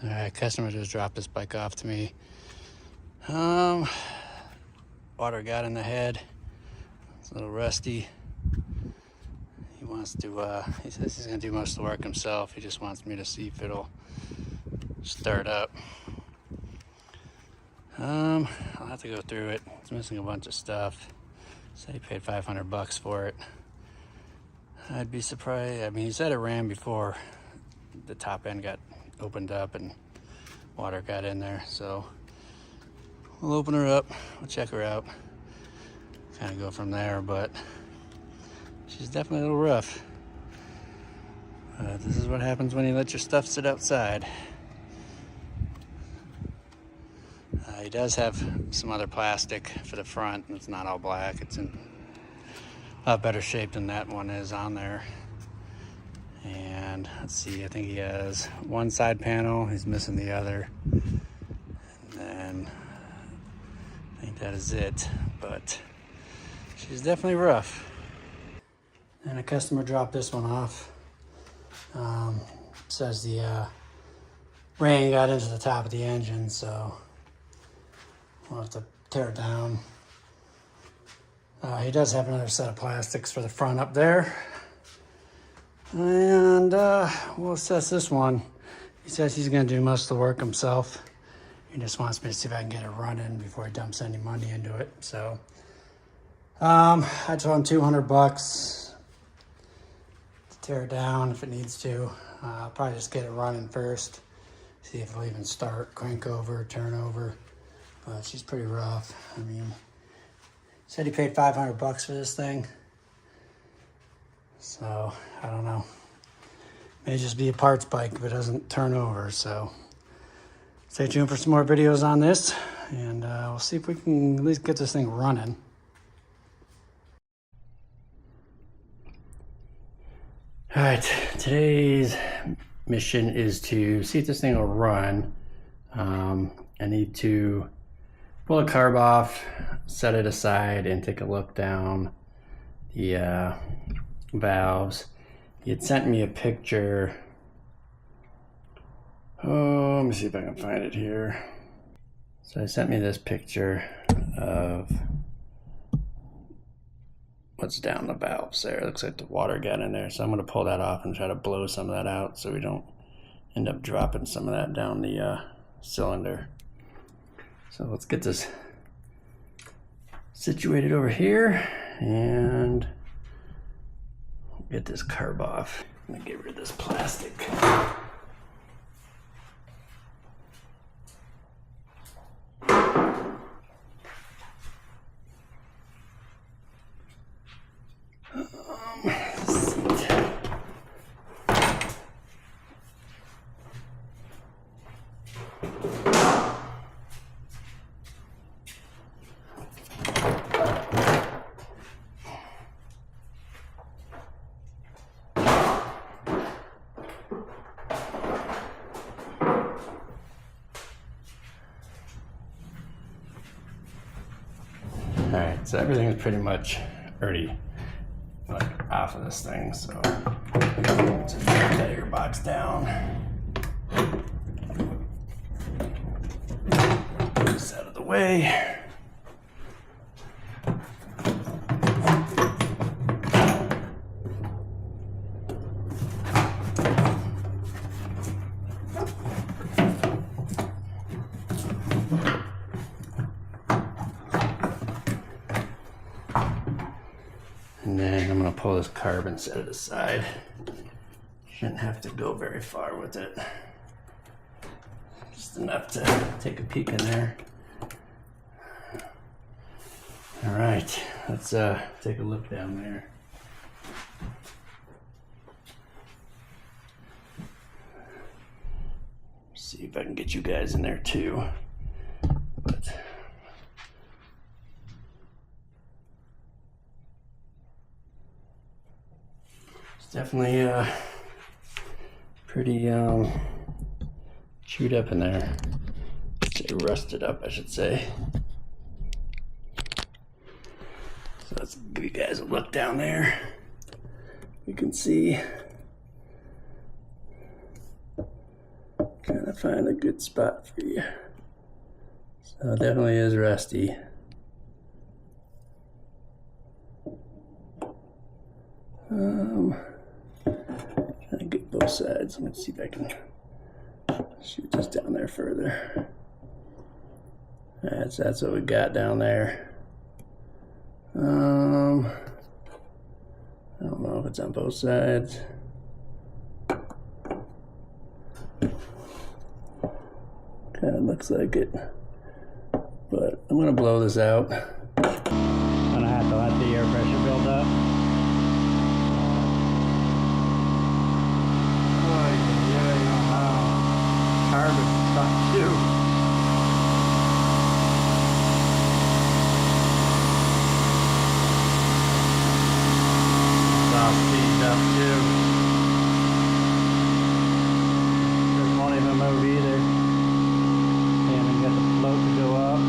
Alright, customer just dropped this bike off to me. Water got in the head. It's a little rusty. He wants to, he says he's gonna do most of the work himself. He just wants me to see if it'll start up. I'll have to go through it. It's missing a bunch of stuff. Said he paid $500 for it. I'd be surprised. I mean, he said it ran before the top end got opened up and water got in there. So we'll open her up, we'll check her out, kind of go from there. But she's definitely a little rough. This is what happens when you let your stuff sit outside. He does have some other plastic for the front. It's not all black. It's in a lot better shape than that one is on there. And let's see, I think he has one side panel. He's missing the other. And then I think that is it. But she's definitely rough. And a customer dropped this one off. Says the rain got into the top of the engine, so we'll have to tear it down. He does have another set of plastics for the front up there. And we'll assess this one. He says he's gonna do most of the work himself. He just wants me to see if I can get it running before he dumps any money into it. So I told him $200 to tear it down if it needs to. I'll probably just get it running first, see if it'll even start, crank over, turn over. But she's pretty rough. I mean, said he paid $500 for this thing. So, I don't know. May just be a parts bike if it doesn't turn over. So, stay tuned for some more videos on this. And we'll see if we can at least get this thing running. All right, today's mission is to see if this thing will run. I need to pull the carb off, set it aside, and take a look down the valves. He had sent me a picture. Oh, let me see if I can find it here. So he sent me this picture of what's down the valves there. It looks like the water got in there. So I'm gonna pull that off and try to blow some of that out so we don't end up dropping some of that down the cylinder. So let's get this situated over here and get this carb off. I'm gonna get rid of this plastic. Alright, so everything is pretty much already off of this thing, so let's just put that air box down. Get this out of the way. And then I'm gonna pull this carb and set it aside. Shouldn't have to go very far with it. Just enough to take a peek in there. All right, let's take a look down there. See if I can get you guys in there too. But definitely pretty chewed up in there. Rusted up, I should say. So let's give you guys a look down there. You can see Trying to find a good spot for you. So it definitely is rusty. Trying to get both sides. Let's see if I can shoot this down there further. That's what we got down there. I don't know if it's on both sides. Kind of looks like it, but I'm gonna blow this out. I'm gonna have to let the air pressure build up. Carbon stuff too. It's all seized up too. This won't even move either. Can't even get the float to go up.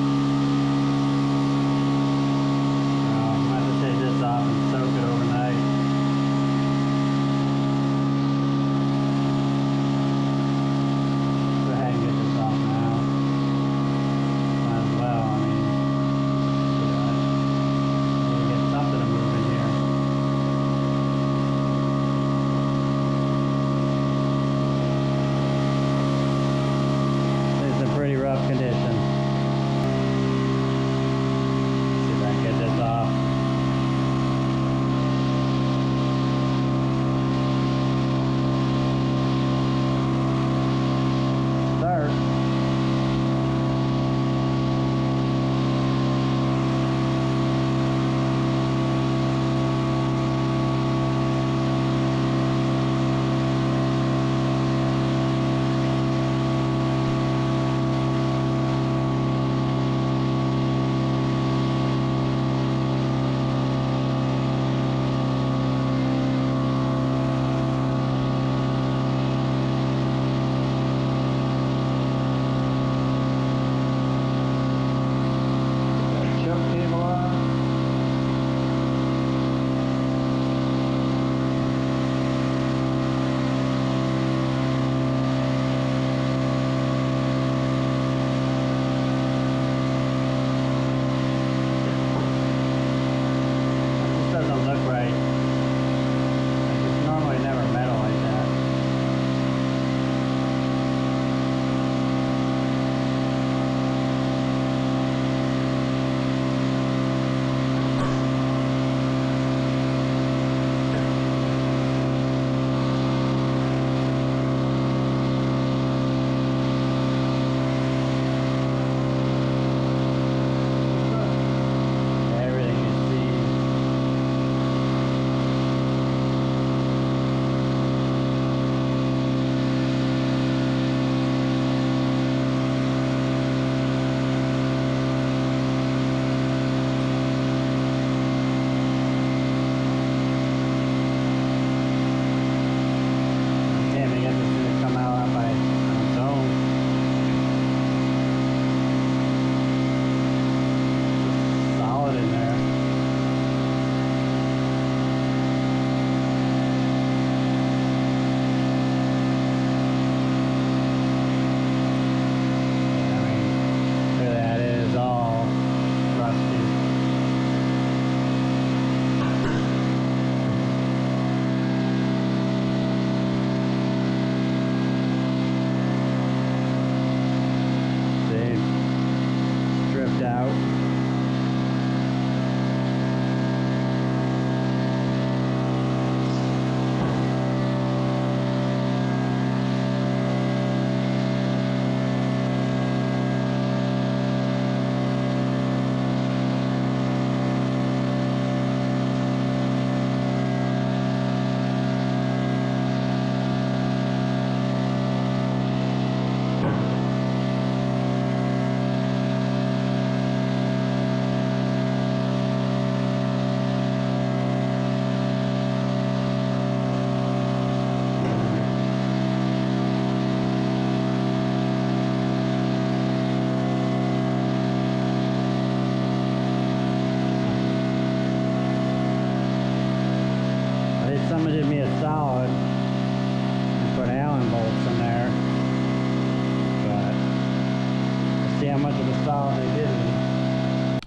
all they did to me.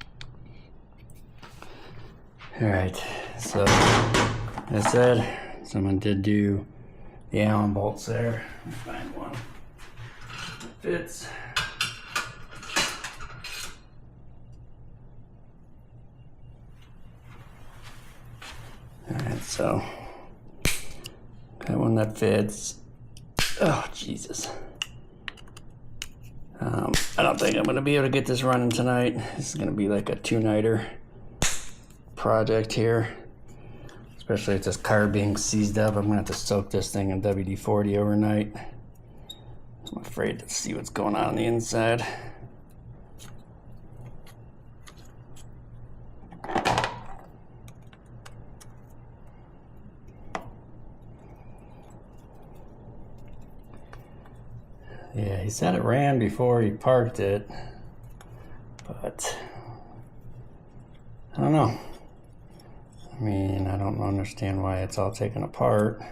Alright, so as I said, someone did do the Allen bolts there. Let me find one that fits. Alright, so got one that fits. Oh, Jesus. I don't think I'm going to be able to get this running tonight. This is going to be like a two-nighter project here. Especially with this car being seized up. I'm going to have to soak this thing in WD-40 overnight. I'm afraid to see what's going on the inside. Yeah, he said it ran before he parked it, but I don't know. I mean, I don't understand why it's all taken apart.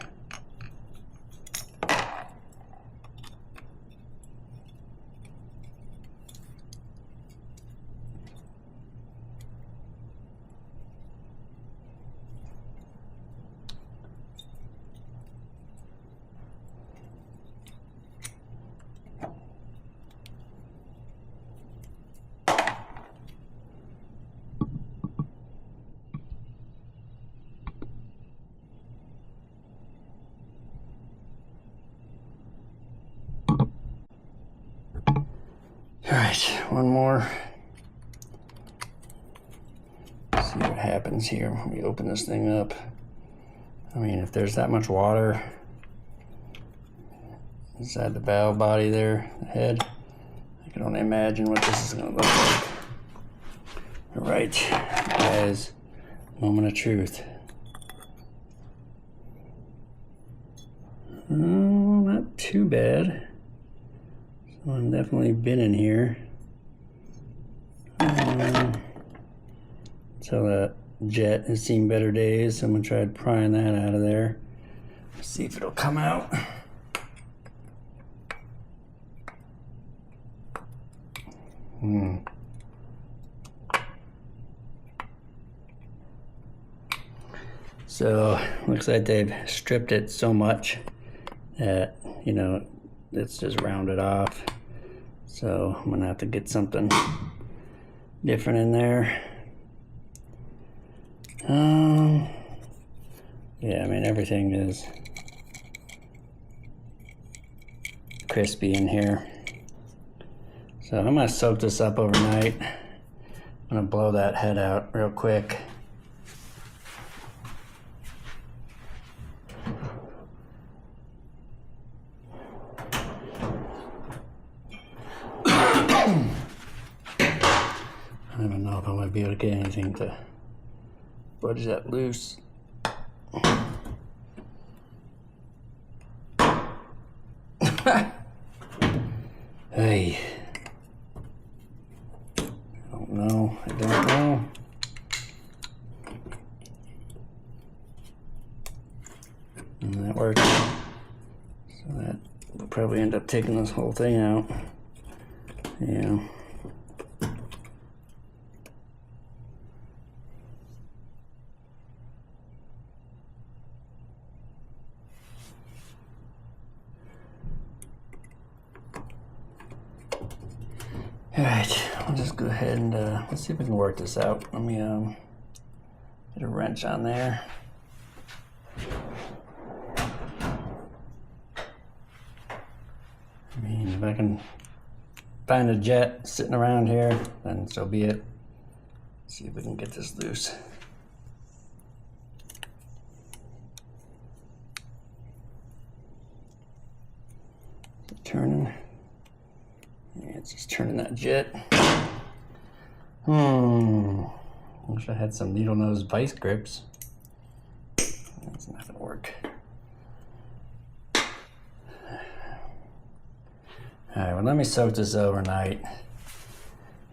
All right, one more. See what happens here when we open this thing up. I mean, if there's that much water inside the valve body there, the head, I can only imagine what this is gonna look like. All right, guys, moment of truth. Oh, not too bad. Someone definitely been in here. So that jet has seen better days. Someone tried prying that out of there. Let's see if it'll come out. So looks like they've stripped it so much that, you know, it's just rounded off. So I'm gonna have to get something different in there. Yeah, I mean, everything is crispy in here. So I'm gonna soak this up overnight. I'm gonna blow that head out real quick. I don't even know if I'm going to be able to get anything to budge that loose. Hey. I don't know. And that worked. So that will probably end up taking this whole thing out. Yeah. Alright, I'll just go ahead and let's see if we can work this out. Let me get a wrench on there. I mean, if I can find a jet sitting around here, then so be it. Let's see if we can get this loose. Is it turning? Yeah, it's just turning that jet. Wish I had some needle nose vice grips. That's not gonna work. Alright, well, let me soak this overnight.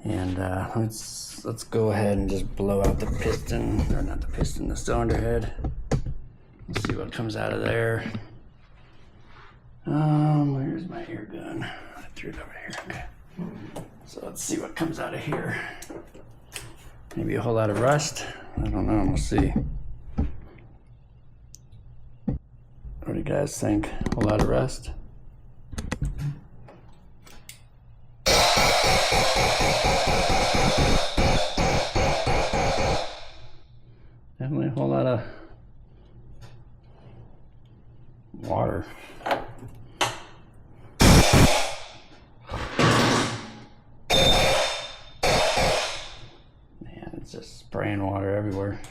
And let's go ahead and just blow out the piston, or not the piston, the cylinder head. Let's see what comes out of there. Where's my air gun? I threw it over here. Okay. So let's see what comes out of here. Maybe a whole lot of rust. I don't know, we'll see. What do you guys think? A whole lot of rust? Definitely a whole lot of water. Man, it's just spraying water everywhere.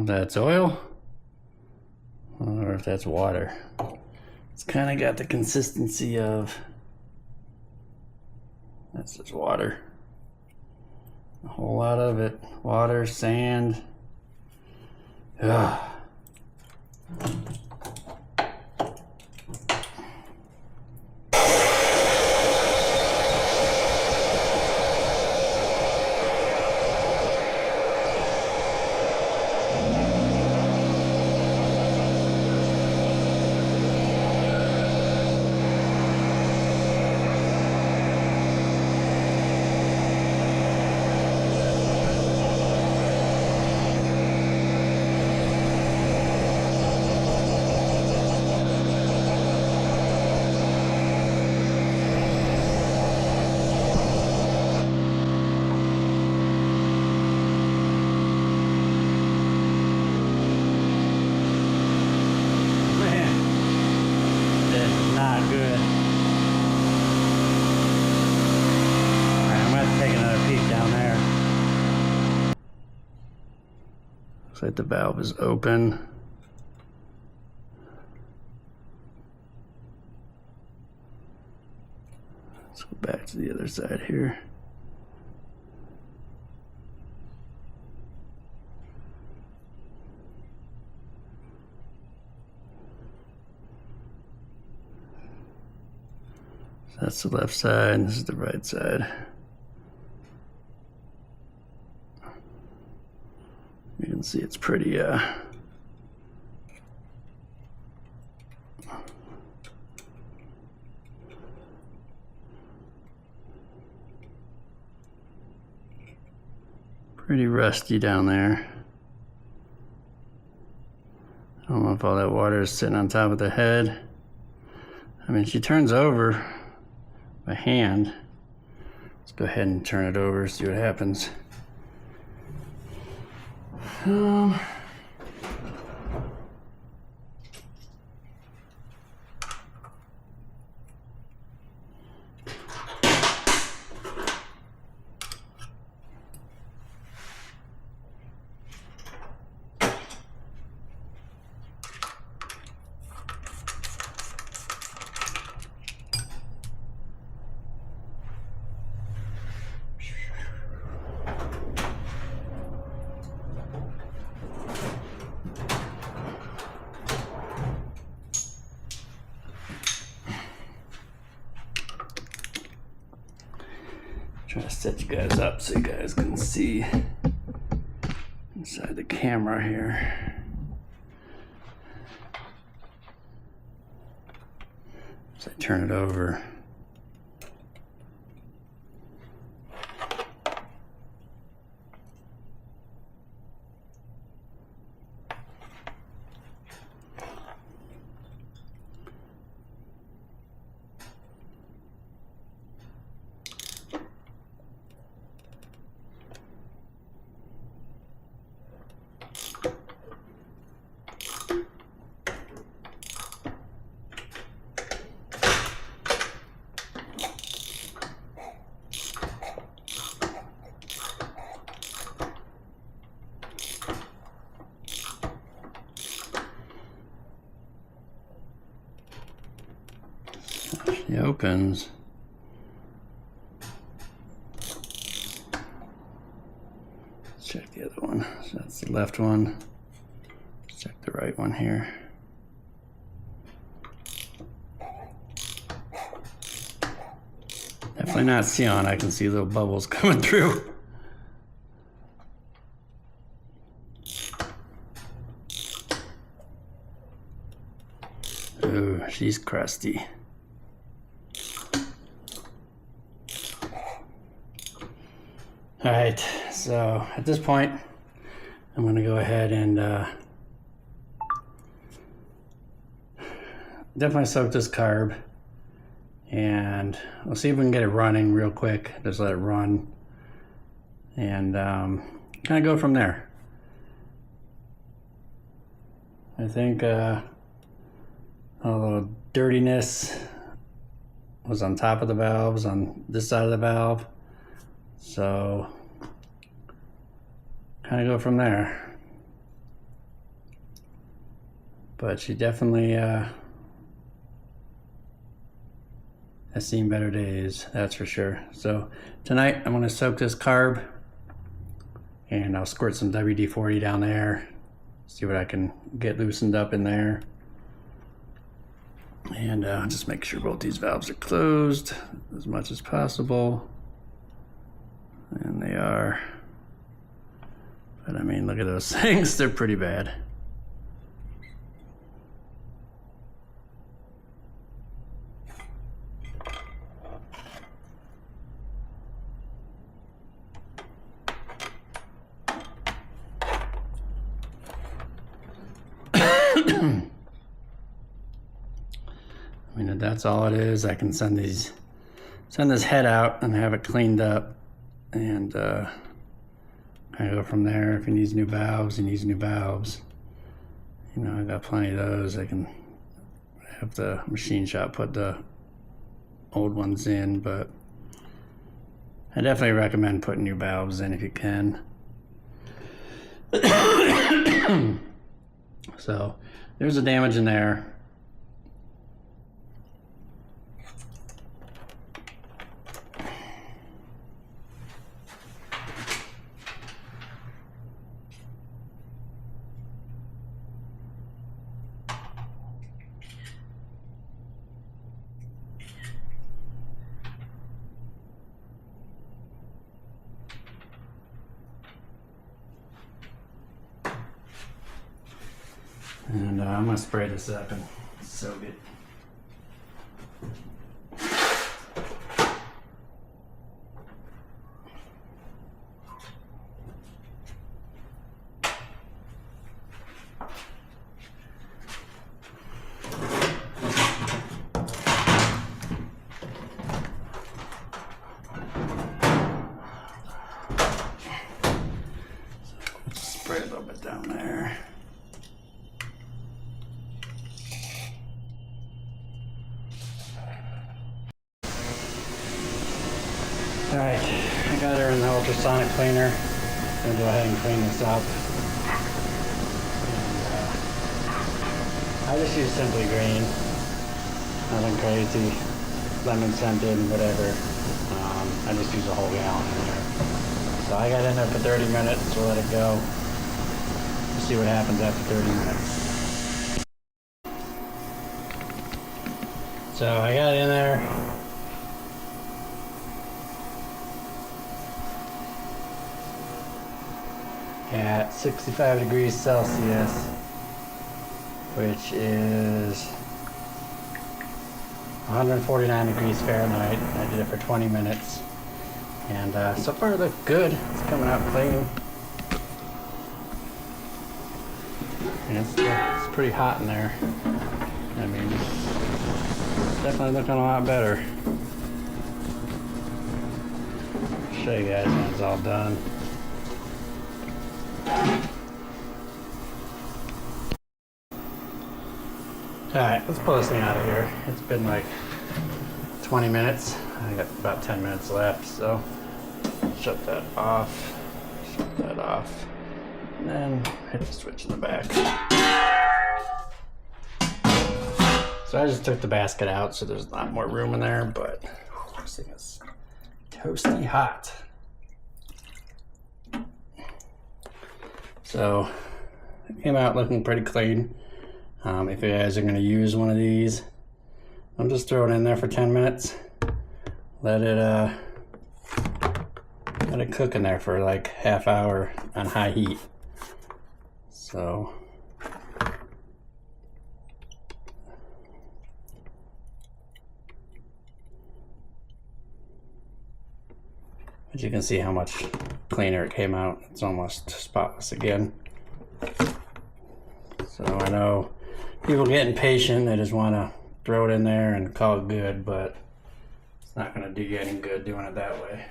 That's oil, or if that's water. It's kind of got the consistency of, that's just water. A whole lot of it. Water, sand. Ugh. Looks like the valve is open. Let's go back to the other side here. So that's the left side, this is the right side. You can see it's pretty pretty rusty down there. I don't know if all that water is sitting on top of the head. I mean, she turns over by hand. Let's go ahead and turn it over, see what happens. Try to set you guys up so you guys can see inside the camera here. So I turn it over. She opens. check the other one. So that's the left one. Let's check the right one here. Definitely not Sion. I can see little bubbles coming through. Ooh, she's crusty. All right, so at this point, I'm gonna go ahead and definitely soak this carb, and we'll see if we can get it running real quick. Just let it run, and kind of go from there. I think all the dirtiness was on top of the valves on this side of the valve. So, kind of go from there. But she definitely has seen better days, that's for sure. So, tonight I'm going to soak this carb, and I'll squirt some WD-40 down there, see what I can get loosened up in there. And just make sure both these valves are closed as much as possible. And they are. But I mean, look at those things. They're pretty bad. I mean, if that's all it is, I can send this head out and have it cleaned up. And I go from there. If he needs new valves, he needs new valves. You know, I got plenty of those. I can have the machine shop put the old ones in, but I definitely recommend putting new valves in if you can. So there's a damage in there. And I'm going to spray this up and soak it. So spray a little bit down there. Alright, I got her in the ultrasonic cleaner. I'm going to go ahead and clean this up. And, I just use Simply Green. Nothing crazy. Lemon scented, whatever. I just use a whole gallon in there. So I got in there for 30 minutes. We'll let it go. We'll see what happens after 30 minutes. So I got in there. At 65 degrees Celsius, which is 149 degrees Fahrenheit. I did it for 20 minutes, and so far it looked good. It's coming out clean, and it's pretty hot in there. I mean, it's definitely looking a lot better. I'll show you guys when it's all done. Alright, let's pull this thing out of here. It's been like 20 minutes. I got about 10 minutes left, so shut that off, and then hit the switch in the back. So I just took the basket out, so there's a lot more room in there, but this thing is toasty hot. So it came out looking pretty clean. If you guys are going to use one of these, I'll just throw it in there for 10 minutes. Let it cook in there for like half hour on high heat. So but you can see how much cleaner it came out. It's almost spotless again. So I know people get impatient, they just want to throw it in there and call it good, but it's not going to do you any good doing it that way.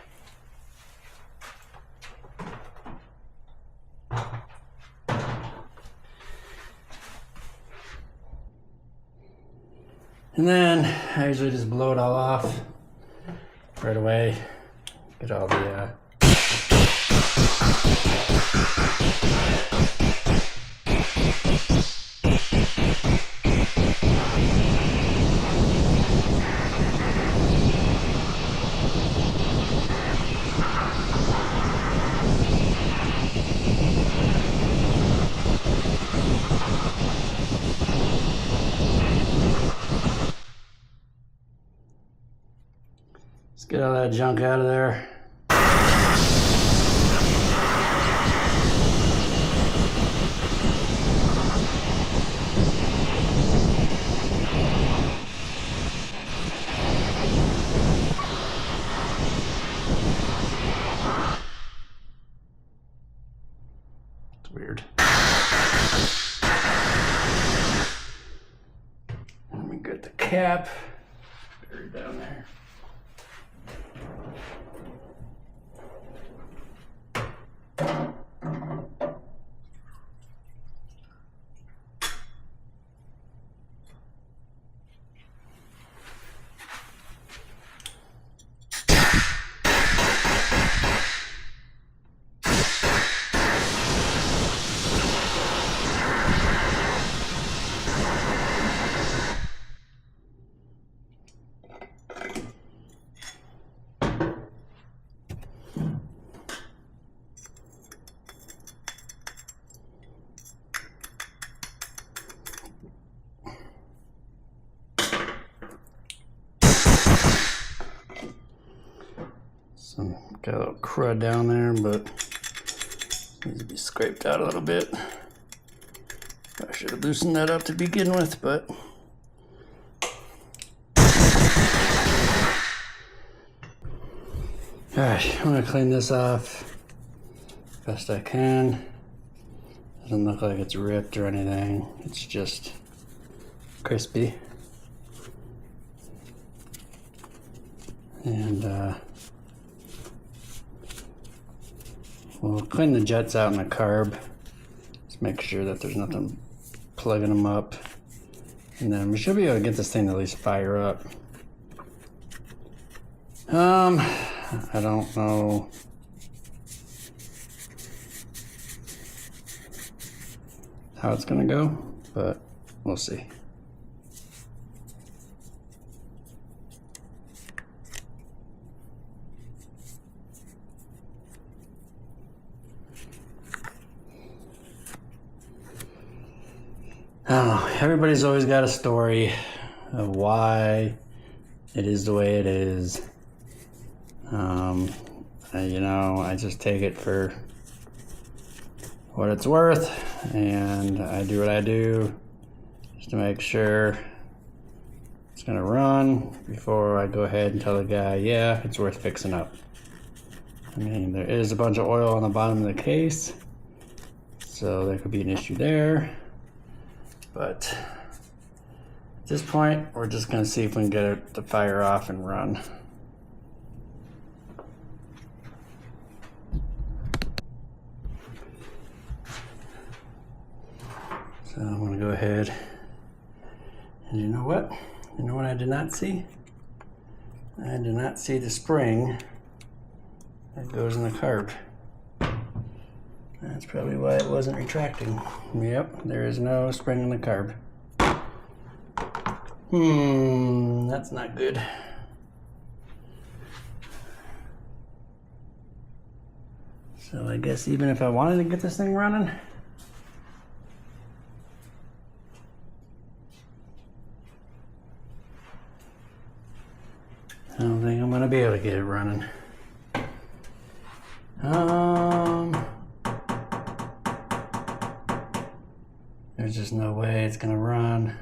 And then I usually just blow it all off right away. Get all the let's get all that junk out of there. It's weird. Let me get the cap buried down there. Got a little crud down there, but needs to be scraped out a little bit. I should have loosened that up to begin with, but alright, I'm gonna clean this off best I can. Doesn't look like it's ripped or anything. It's just crispy. And we'll clean the jets out in the carb. Just make sure that there's nothing plugging them up. And then we should be able to get this thing to at least fire up. I don't know how it's gonna go, but we'll see. I don't know, everybody's always got a story of why it is the way it is. You know, I just take it for what it's worth, and I do what I do just to make sure it's gonna run before I go ahead and tell the guy, yeah, it's worth fixing up. I mean, there is a bunch of oil on the bottom of the case, so there could be an issue there. But at this point, we're just gonna see if we can get it to fire off and run. So I'm gonna go ahead, and you know what? You know what I did not see? I did not see the spring that goes in the carb. That's probably why it wasn't retracting. Yep, there is no spring in the carb. That's not good. So I guess even if I wanted to get this thing running, I don't think I'm gonna be able to get it running. There's just no way it's gonna run.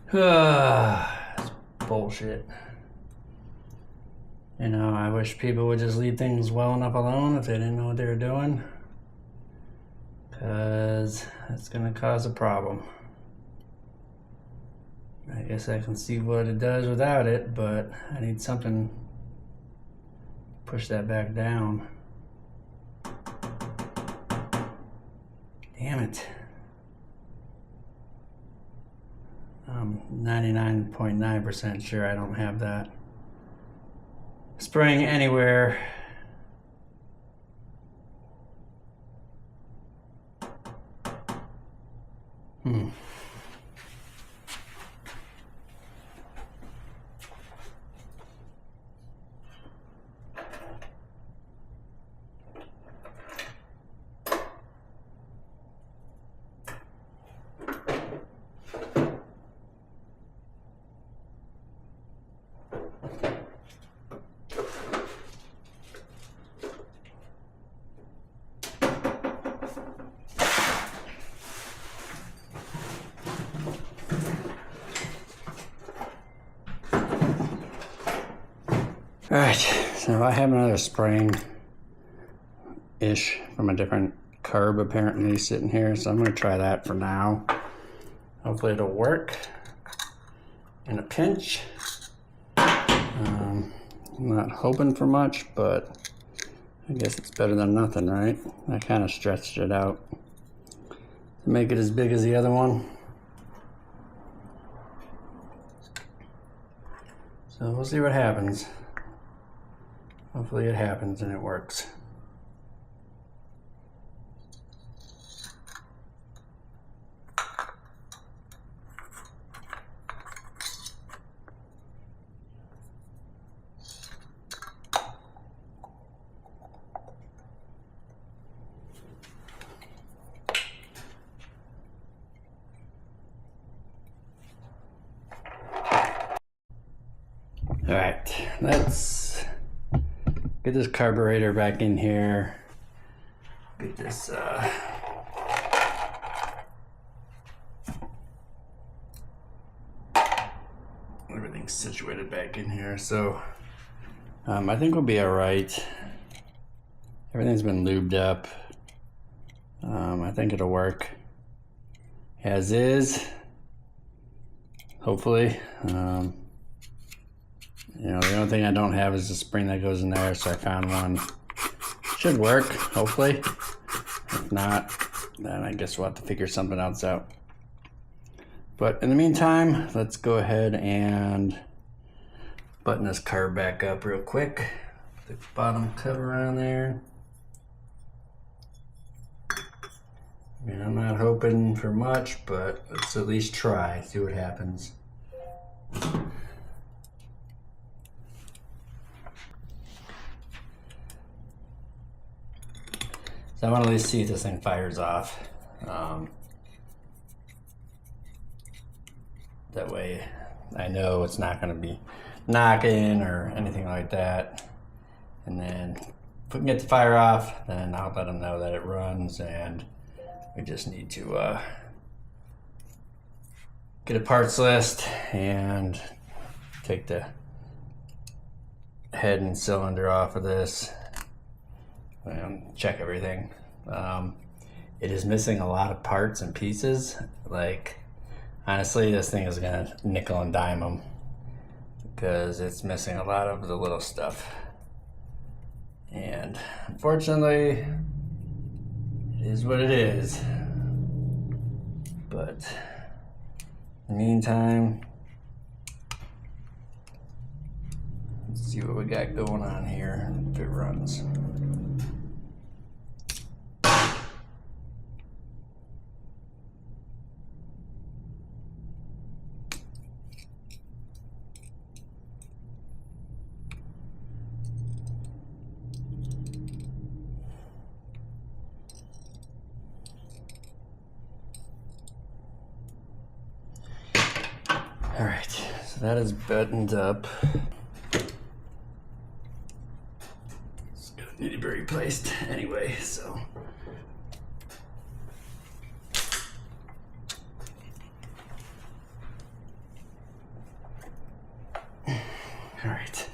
It's bullshit. You know, I wish people would just leave things well enough alone if they didn't know what they were doing, because it's gonna cause a problem. I guess I can see what it does without it, but I need something to push that back down. Damn it. I'm 99.9% sure I don't have that spring anywhere. Alright, so I have another spring-ish from a different curb apparently sitting here, so I'm going to try that for now. Hopefully it'll work in a pinch. I'm not hoping for much, but I guess it's better than nothing, right? I kind of stretched it out to make it as big as the other one. So we'll see what happens. Hopefully it happens and it works. All right, let's get this carburetor back in here. Get this everything situated back in here. So I think we'll be all right. Everything's been lubed up. I think it'll work as is, hopefully. You know, the only thing I don't have is the spring that goes in there, so I found one. Should work, hopefully. If not, then I guess we'll have to figure something else out. But in the meantime, let's go ahead and button this carb back up real quick. The bottom cover on there. I mean, I'm not hoping for much, but let's at least try, see what happens. So I want to at least see if this thing fires off. That way I know it's not going to be knocking or anything like that. And then if we can get the fire off, then I'll let them know that it runs, and we just need to get a parts list and take the head and cylinder off of this. And check everything. It is missing a lot of parts and pieces. Like, honestly, this thing is gonna nickel and dime them because it's missing a lot of the little stuff. And unfortunately, it is what it is. But in the meantime, let's see what we got going on here if it runs. So that is buttoned up. It's gonna need to be replaced anyway, so. All right,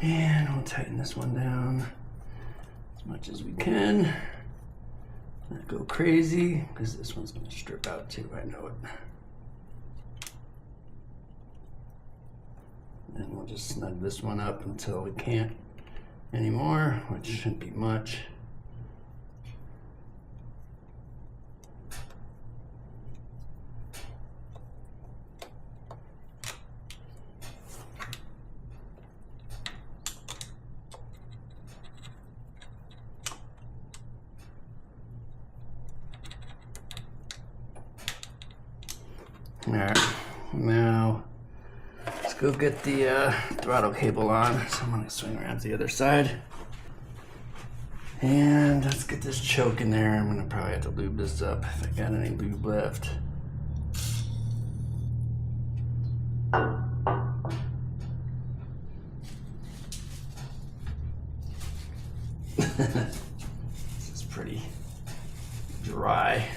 and we'll tighten this one down as much as we can. Not go crazy, because this one's gonna strip out too, I know it. And we'll just snug this one up until we can't anymore, which shouldn't be much. All right, now let's go get the throttle cable on. So I'm gonna swing around to the other side. And let's get this choke in there. I'm gonna probably have to lube this up if I got any lube left. This is pretty dry.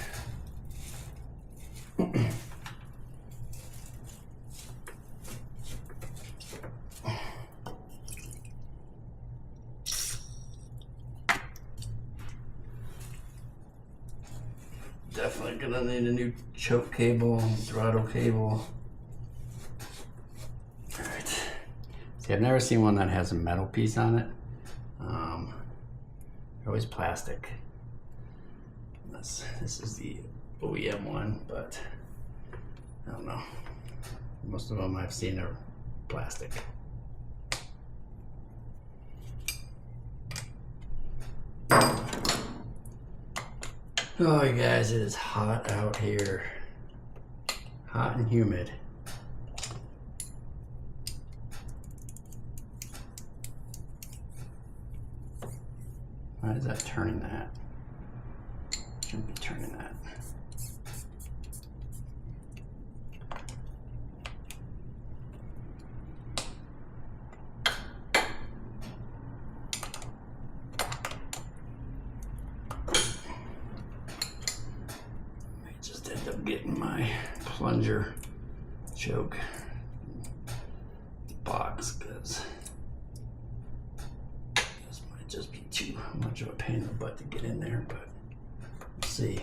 Definitely gonna need a new choke cable, throttle cable. All right. See, I've never seen one that has a metal piece on it. They're always plastic. This is the OEM one, but I don't know. Most of them I've seen are plastic. Oh, you guys, it is hot out here. Hot and humid. Why is that turning that? Shouldn't be turning that. End up getting my plunger choke box because this might just be too much of a pain in the butt to get in there, but we'll see.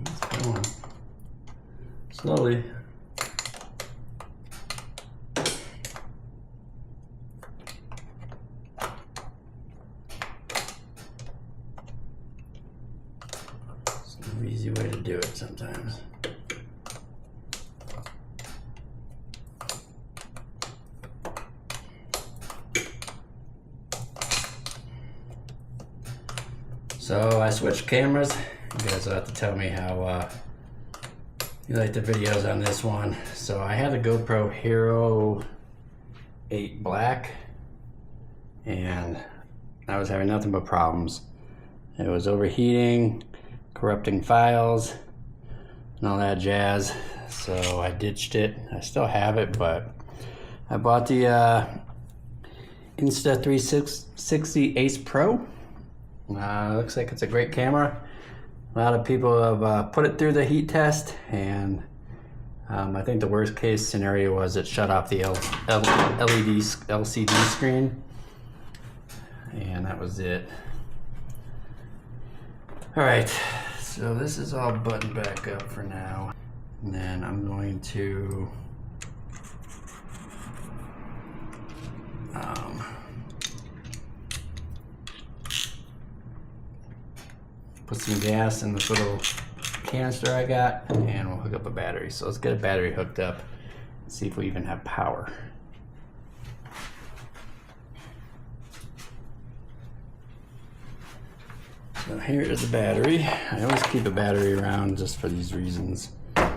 It's going slowly. Easy way to do it sometimes. So I switched cameras. You guys will have to tell me how you like the videos on this one. So I had the GoPro Hero 8 Black, and I was having nothing but problems. It was overheating, corrupting files, and all that jazz. So I ditched it. I still have it, but I bought the Insta360 Ace Pro. Looks like it's a great camera. A lot of people have put it through the heat test, and I think the worst case scenario was it shut off the LCD screen, and that was it. All right, so this is all buttoned back up for now. And then I'm going to put some gas in this little canister I got, and we'll hook up a battery. So let's get a battery hooked up and see if we even have power. So here is the battery. I always keep a battery around just for these reasons. But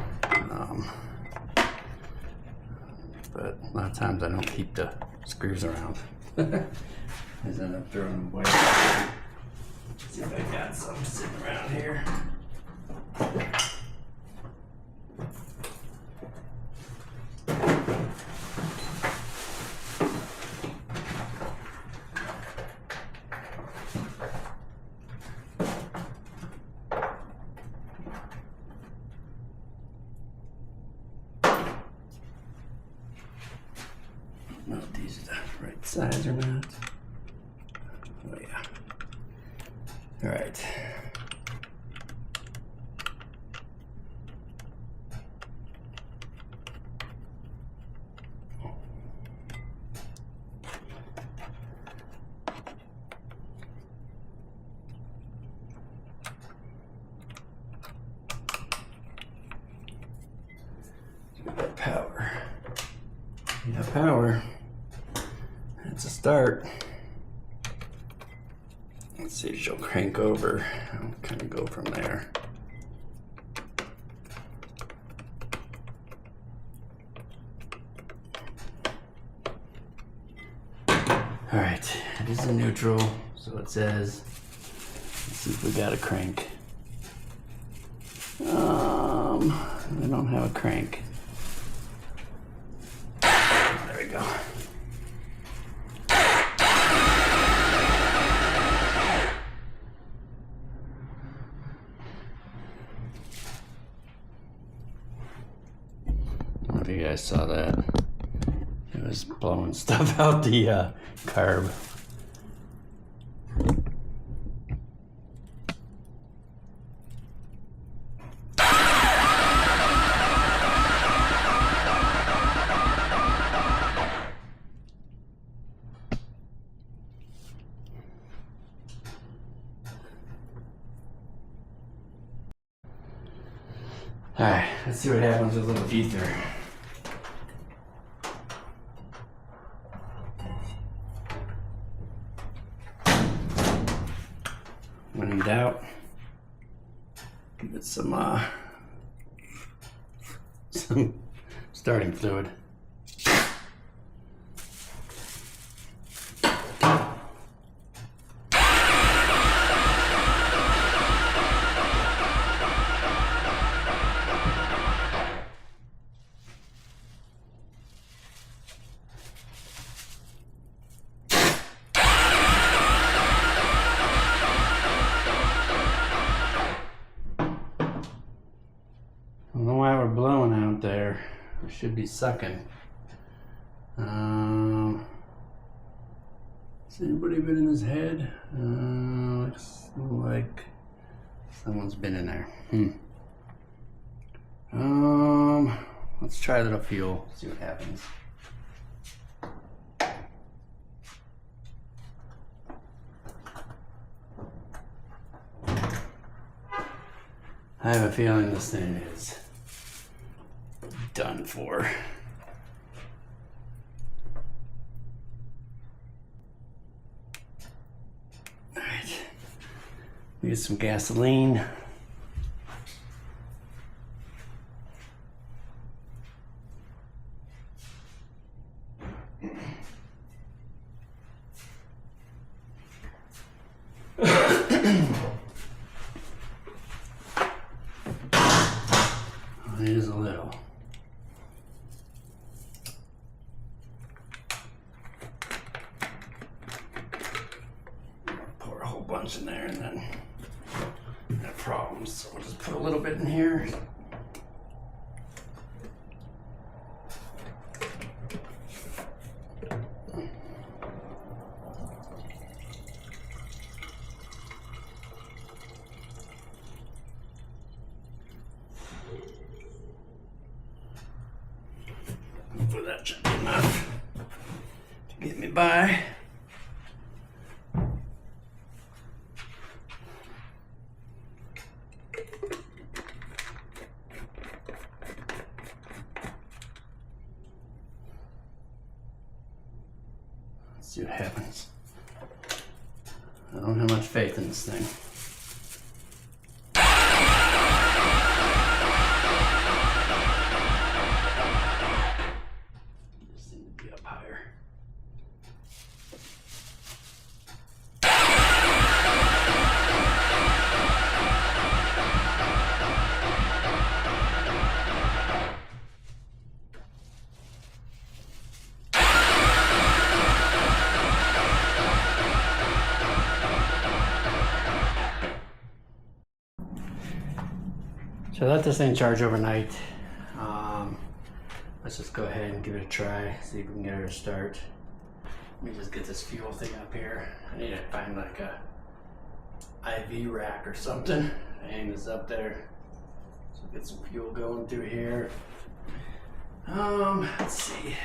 a lot of times I don't keep the screws around. I end up throwing them away. See if I got some sitting around here. No, these are the right size or not. Oh yeah. All right. Power. Yeah, power. That's a start. Let's see if she'll crank over. I'll kind of go from there. All right, it is a neutral, so it says, let's see if we got a crank. I don't have a crank. There we go. I don't know if you guys saw that. It was blowing stuff out the carb. All right, let's see what happens with a little ether. When in doubt, give it some starting fluid. I don't know why we're blowing out there. We should be sucking. Has anybody been in his head? Looks like someone's been in there. Let's try a little fuel, see what happens. I have a feeling this thing is done for. All right, we get some gasoline. It is a little. Pour a whole bunch in there and then have problems. So we'll just put a little bit in here. Hopefully that should be enough to get me by. Let's see what happens. I don't have much faith in this thing. So let this thing charge overnight. Let's just go ahead and give it a try, see if we can get her to start. Let me just get this fuel thing up here. I need to find like a IV rack or something. Hang this up there. So get some fuel going through here. Let's see.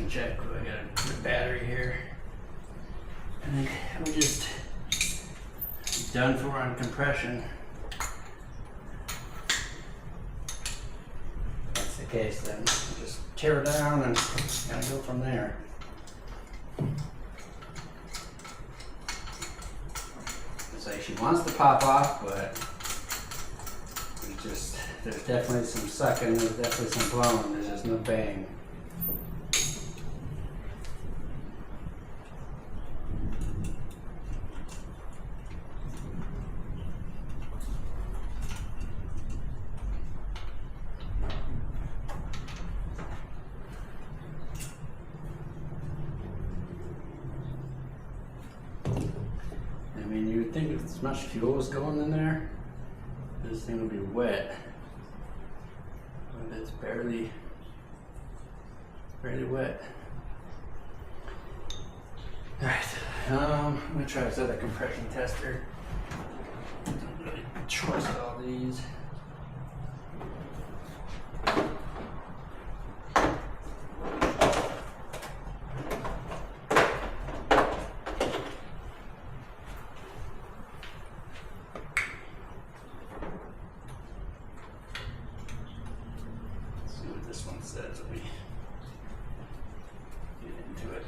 Check. I got a battery here. I think we're just done for on compression. If that's the case, then we'll just tear it down and kind of go from there. It's like she wants to pop off, but there's definitely some sucking, there's definitely some blowing, there's just no bang. I mean, you would think if as much fuel is going in there, this thing would be wet. But it's barely wet. Alright, I'm gonna try this other compression tester. Don't really trust all these. This one says we get into it.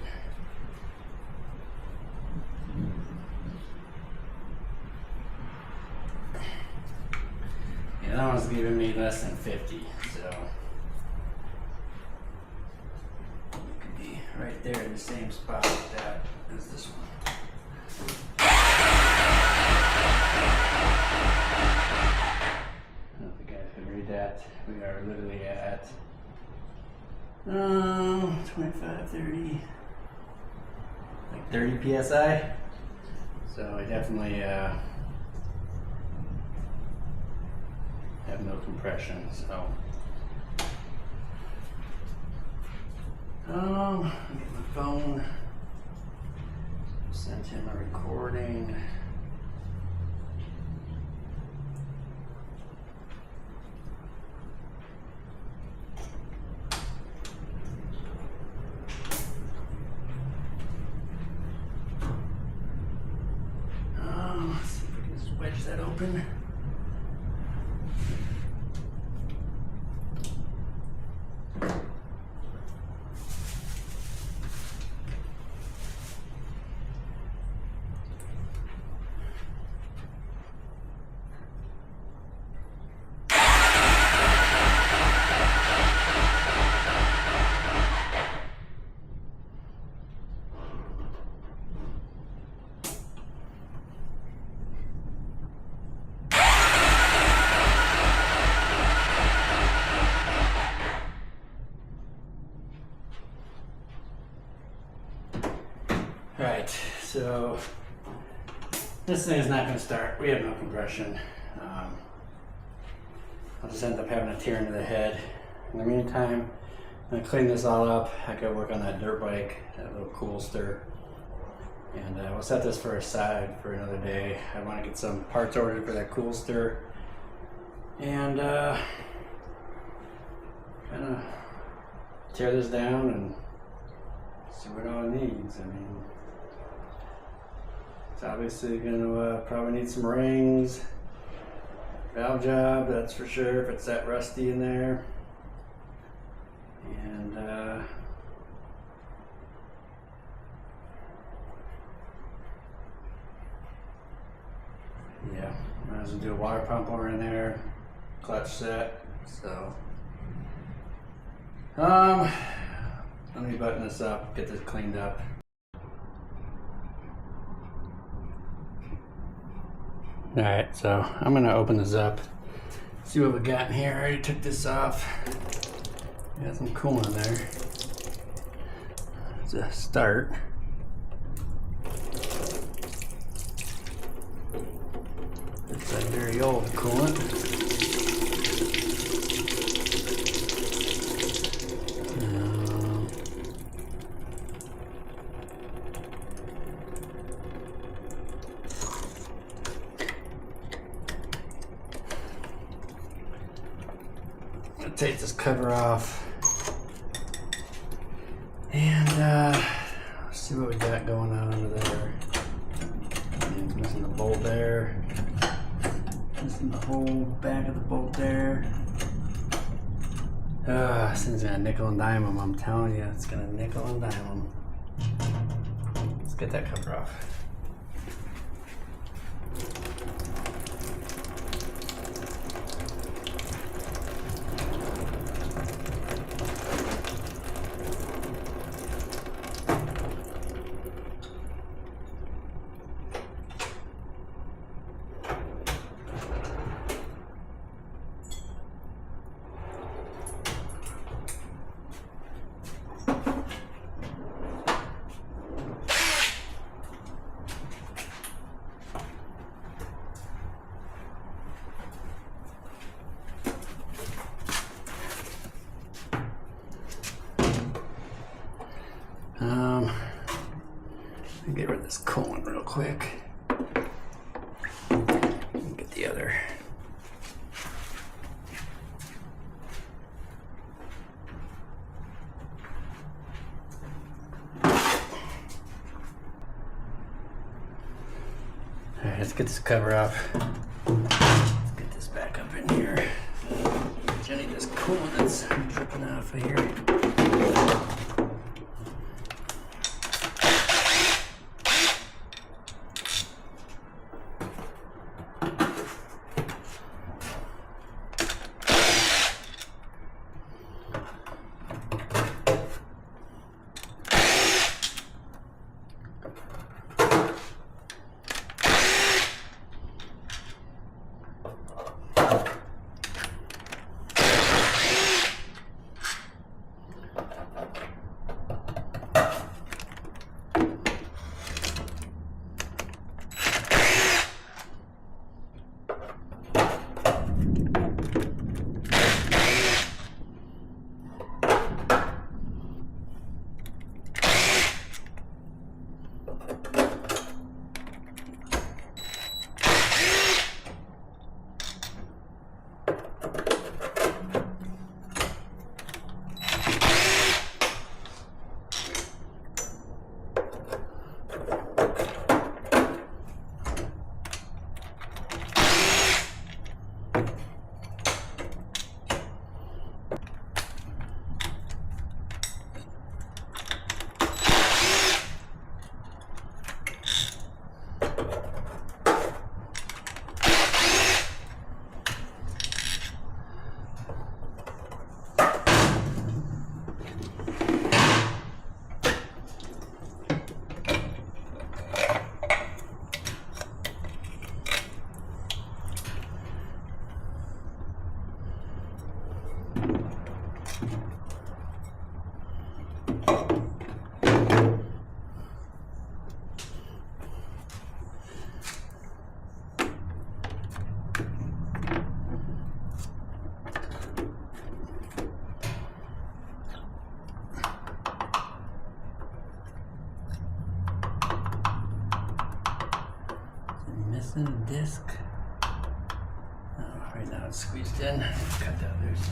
Yeah, that one's giving me less than 50, so it could be right there in the same spot like that as this one. I don't think I can read that. We are literally at 25, 30, like 30 psi. So I definitely have no compression. So I'll get my phone, send him a recording. Let's see if we can just wedge that open. Right, so this thing is not going to start. We have no compression. I'll just end up having to tear into the head. In the meantime, I'm going to clean this all up. I got to work on that dirt bike, that little cool stir. And we'll set this for aside for another day. I want to get some parts ordered for that cool stir. And kind of tear this down and see what all it needs. I mean, it's obviously going to probably need some rings, valve job, that's for sure, if it's that rusty in there. And yeah, might as well do a water pump over in there, clutch set. So let me button this up, get this cleaned up. All right, so I'm gonna open this up, see what we got in here. I already took this off. Got some coolant in there. It's a start. It's a very old coolant. Take this cover off and let's see what we got going on under there. Missing the bolt there, missing the whole back of the bolt there. This thing's gonna nickel and dime them, I'm telling you, it's gonna nickel and dime them. Let's get that cover off. Get rid of this coolant real quick. Get the other. Alright, let's get this cover off. Let's get this back up in here. Jenny, this coolant that's dripping off of here. Missing a disc. Oh, right now it's squeezed in. Cut that loose.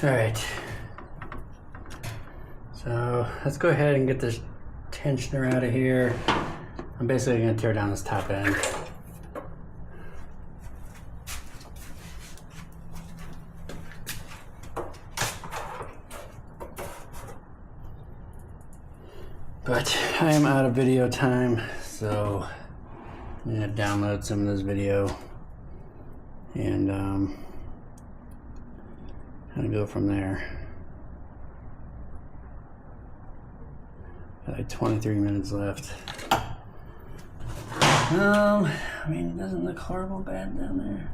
All right. So let's go ahead and get this tensioner out of here. I'm basically gonna tear down this top end. But I am out of video time, so I'm gonna download some of this video and kind of go from there. Got like 23 minutes left. I mean, it doesn't look horrible bad down there.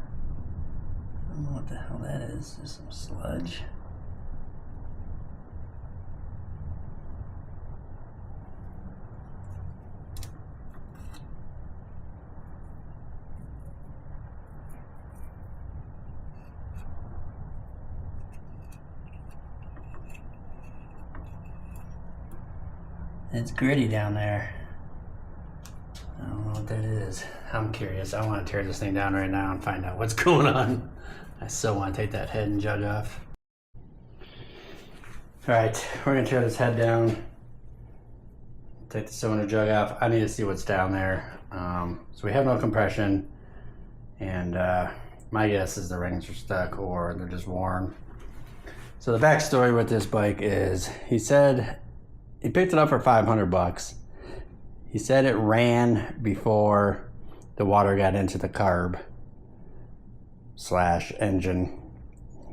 I don't know what the hell that is. Just some sludge. It's gritty down there. I don't know what that is. I'm curious. I want to tear this thing down right now and find out what's going on. I still want to take that head and jug off. Alright, we're going to tear this head down. Take the cylinder jug off. I need to see what's down there. So we have no compression. And my guess is the rings are stuck or they're just worn. So the backstory with this bike is he said he picked it up for 500 bucks. He said it ran before the water got into the carb / engine.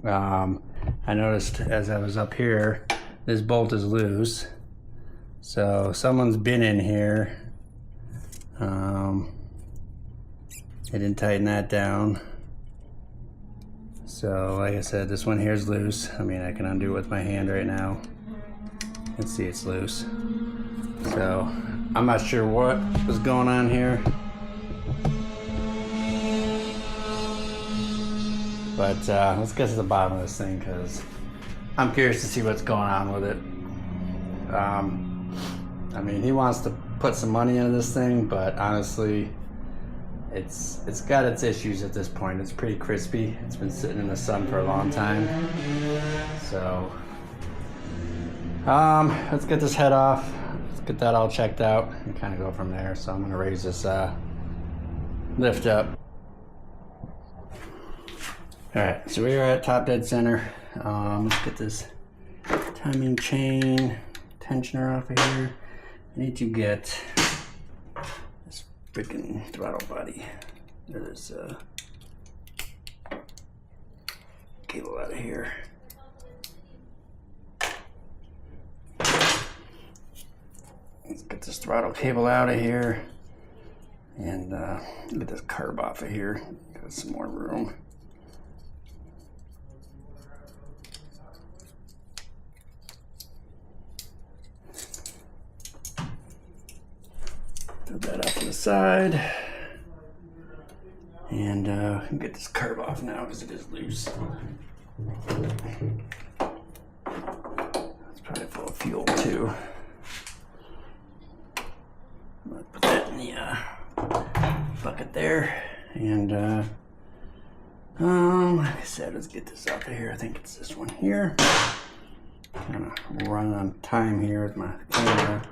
I noticed as I was up here, this bolt is loose. So someone's been in here. They didn't tighten that down. So like I said, this one here is loose. I mean, I can undo it with my hand right now. You can see it's loose. So I'm not sure what was going on here, but let's get to the bottom of this thing because I'm curious to see what's going on with it. I mean, he wants to put some money into this thing, but honestly, it's got its issues at this point. It's pretty crispy. It's been sitting in the sun for a long time. So let's get this head off. Let's get that all checked out and kind of go from there. So I'm gonna raise this lift up. All right, so we are at top dead center. Let's get this timing chain tensioner off of here. I need to get this freaking throttle body. There's a cable out of here. Let's get this throttle cable out of here and get this carb off of here. Got some more room. Put that off to the side. And get this carb off now because it is loose. It's probably full of fuel too. I'm gonna put that in the bucket there. And like I said, let's get this off of here. I think it's this one here. Kind of running on time here with my camera.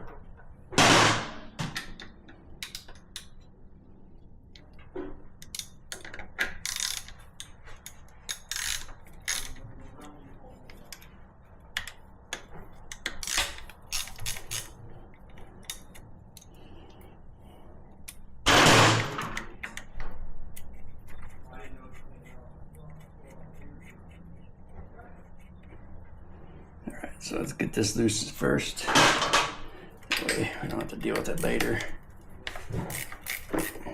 So let's get this loose first. That way we don't have to deal with it later.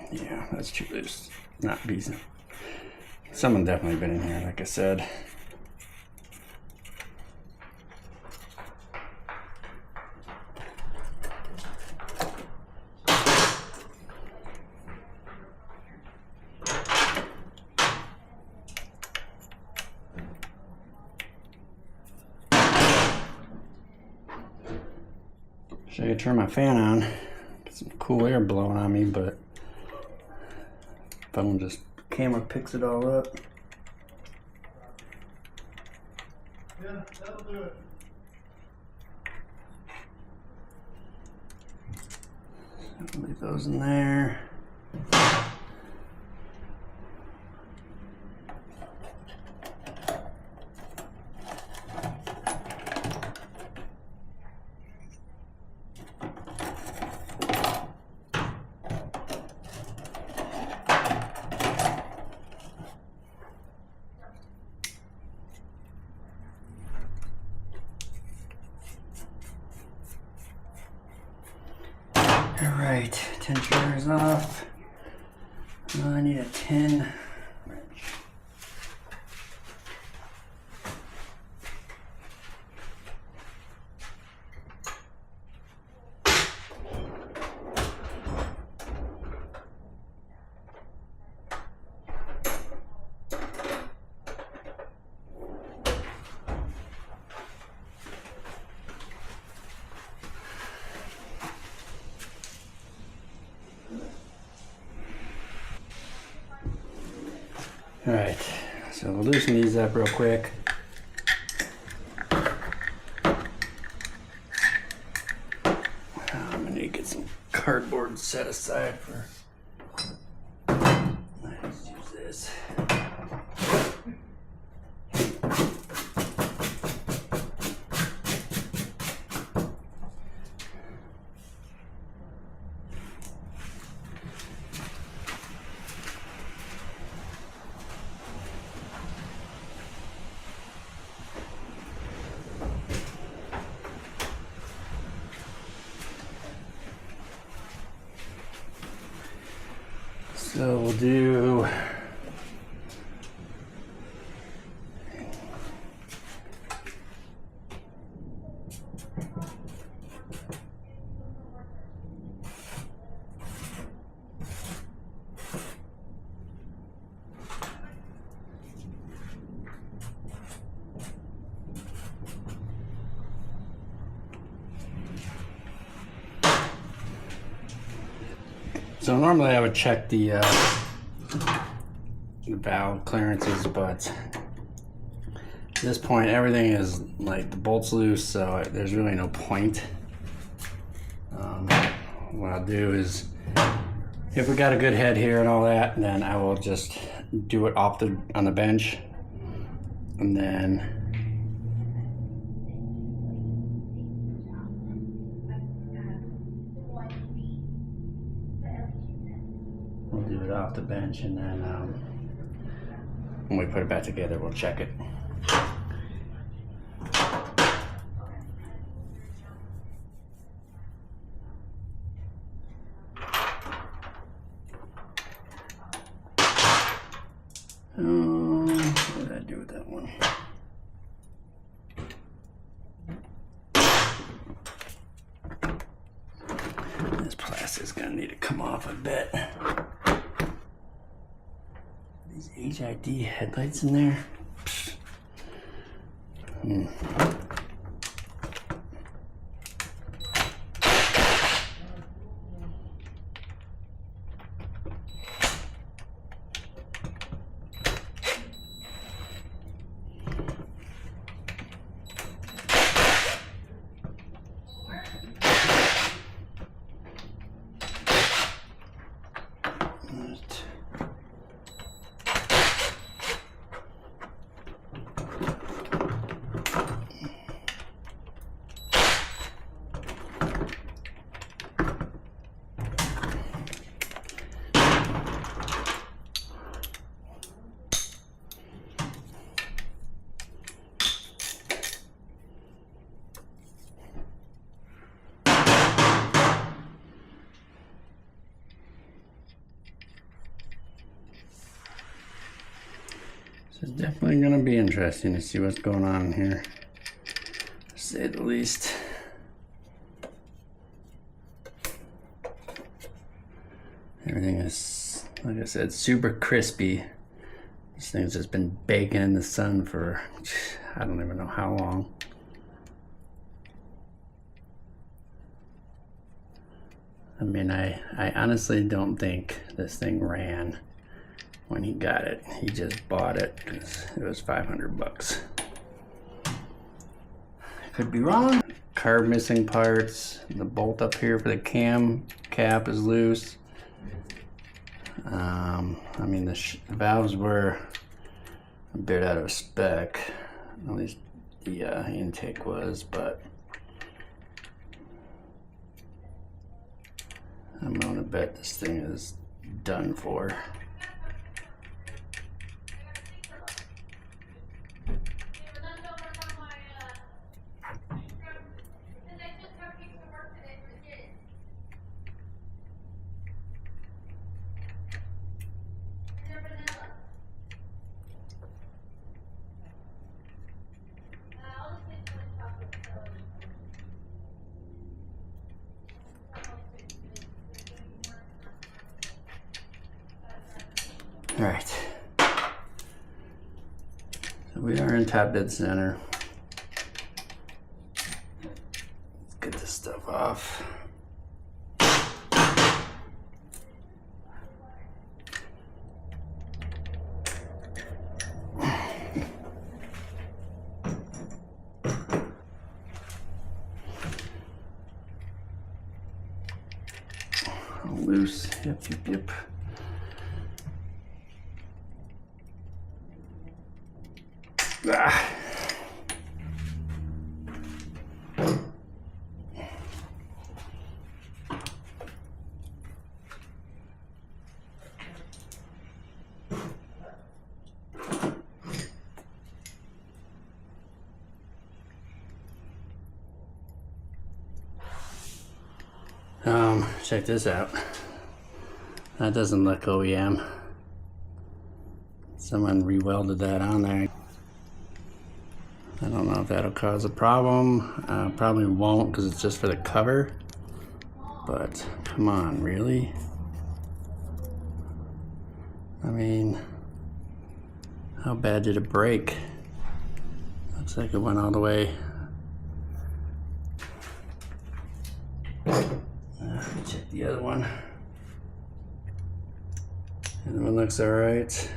Yeah, that's too loose. Not decent. Someone definitely been in here, like I said. So I could turn my fan on, get some cool air blowing on me, but phone just camera picks it all up. Yeah, that'll do it. Leave those in there. All right, 10 chairs off. Now I need a 10 wrench. All right, so we'll loosen these up real quick. I'm gonna need to get some cardboard set aside for. Let's use this. So we'll do so normally I would check the valve clearances, but at this point everything is like the bolts loose, so there's really no point. What I'll do is, if we got a good head here and all that, then I will just do it off on the bench, and then we'll do it off the bench, and then when we put it back together, we'll check it. What did I do with that one? This plastic's gonna need to come off a bit. These HID headlights in there. It's definitely going to be interesting to see what's going on here, to say the least. Everything is, like I said, super crispy. This thing's just been baking in the sun for, I don't even know how long. I mean, I honestly don't think this thing ran when he got it. He just bought it because it was 500 bucks. Could be wrong. Carb missing parts. The bolt up here for the cam cap is loose. I mean, the valves were a bit out of spec. At least the intake was, but I'm gonna bet this thing is done for. All right, so we are in top dead center. Let's get this stuff off. Loose, yep. Ah. Check this out. That doesn't look OEM. Someone re-welded that on there. I don't know if that'll cause a problem. Probably won't, because it's just for the cover. But come on, really? I mean, how bad did it break? Looks like it went all the way. Check the other one. The other one looks all right.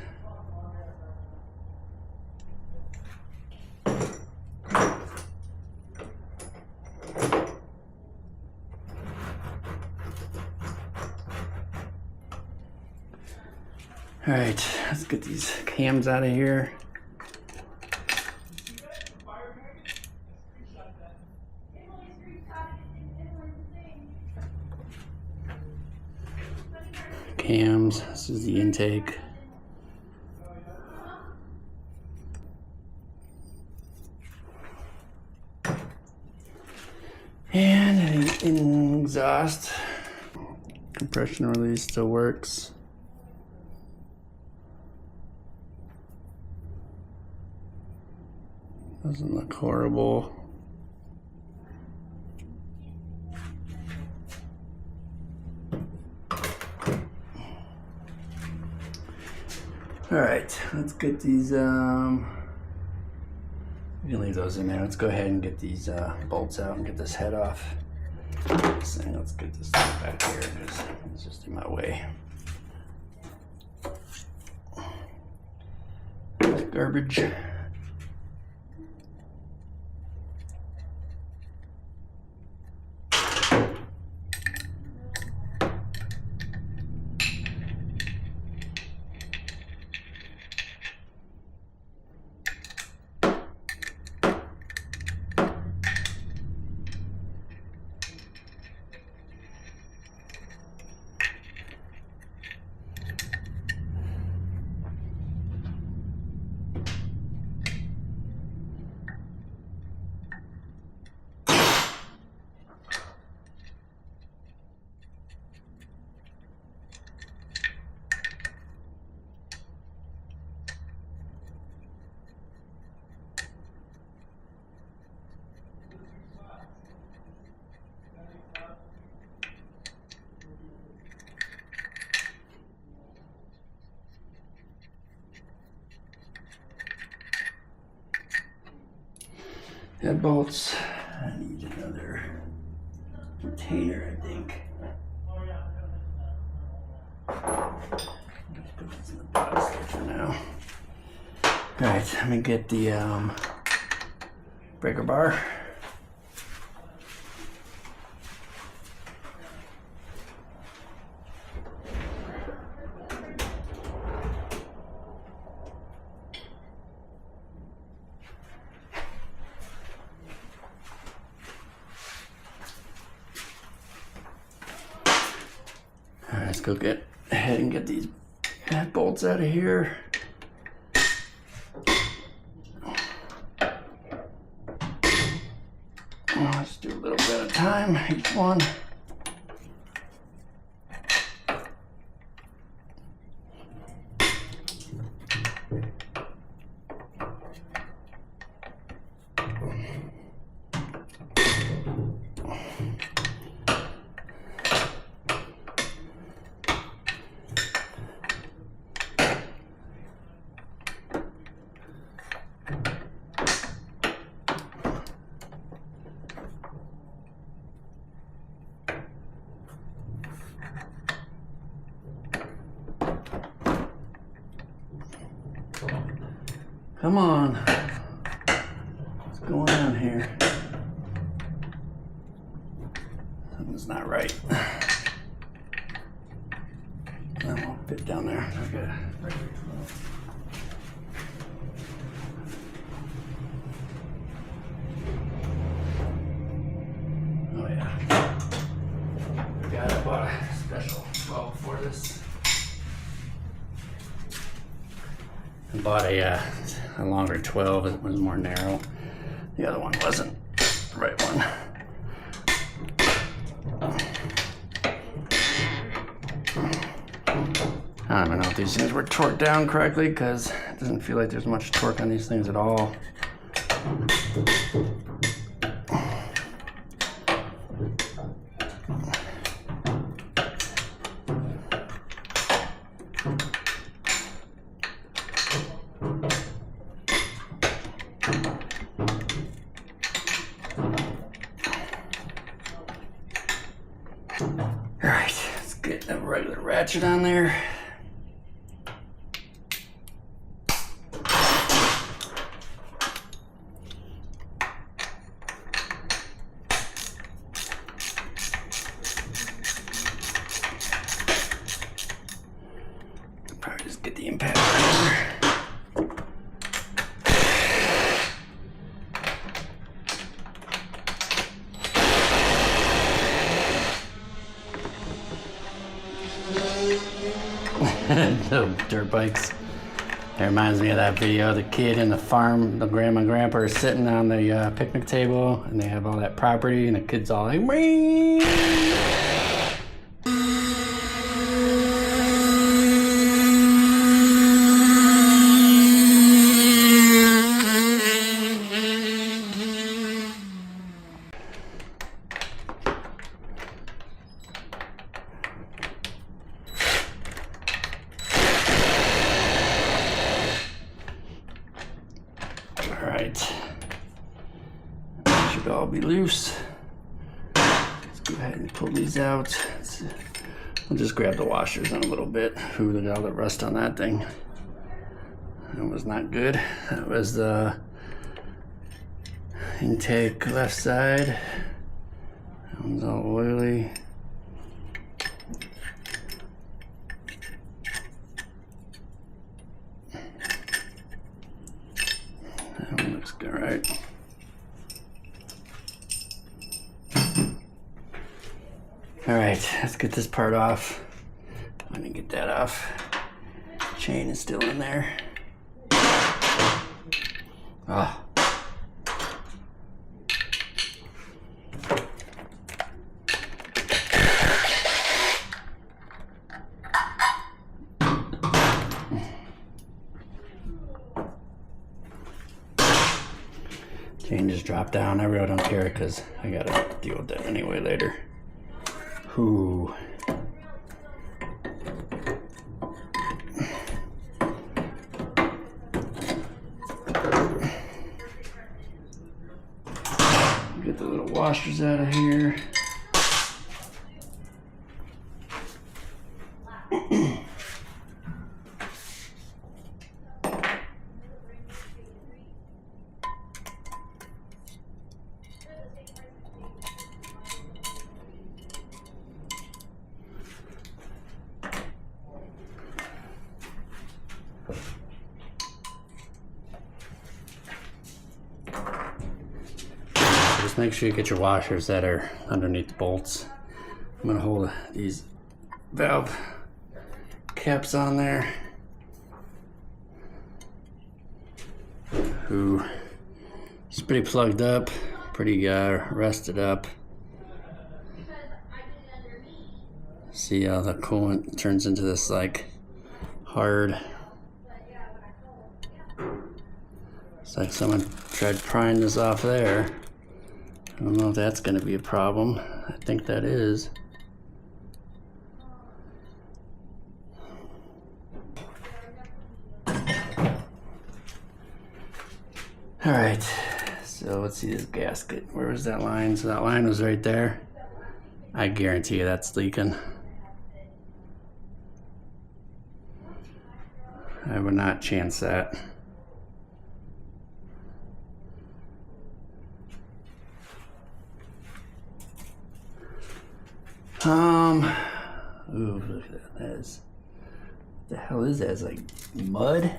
All right, let's get these cams out of here. Cams, this is the intake. And an exhaust. Compression release still works. Doesn't look horrible. All right, let's get these, we can leave those in there. Let's go ahead and get these bolts out and get this head off. Let's get this thing back here because it's just in my way. Garbage. Head bolts. I need another container, I think. Just put this in the box here for now. Alright, let me get the breaker bar. let's go get ahead and get these bolts out of here. Let's do a little bit at a time, each one. Come on. What's going on here? Something's not right. That won't fit down there. Okay. Oh yeah. Forgot I bought a special weld for this. I bought a longer 12, it was more narrow. The other one wasn't the right one. I don't know if these things were torqued down correctly because it doesn't feel like there's much torque on these things at all. Alright, let's get a regular ratchet on there. Probably just get the impact right there. The dirt bikes. It reminds me of that video, the kid in the farm, the grandma and grandpa are sitting on the picnic table and they have all that property and the kid's all like, "Wee!" Alright, should all be loose. Let's go ahead and pull these out. We'll just grab the washers in a little bit. Ooh, look at all the rust on that thing. That was not good. That was the intake left side. That one's all oily. That one looks good, right? All right, let's get this part off. Let me get that off. Chain is still in there. Oh. Chain just dropped down. I really don't care because I gotta deal with that anyway later. Ooh. Get the little washers out of here. Just make sure you get your washers that are underneath the bolts. I'm gonna hold these valve caps on there. Ooh, it's pretty plugged up, pretty rusted up. See how the coolant turns into this like hard. It's like someone tried prying this off there. I don't know if that's going to be a problem. I think that is. All right, so let's see this gasket. Where was that line? So that line was right there. I guarantee you that's leaking. I would not chance that. Ooh, look at that. That is, what the hell is that? It's like mud?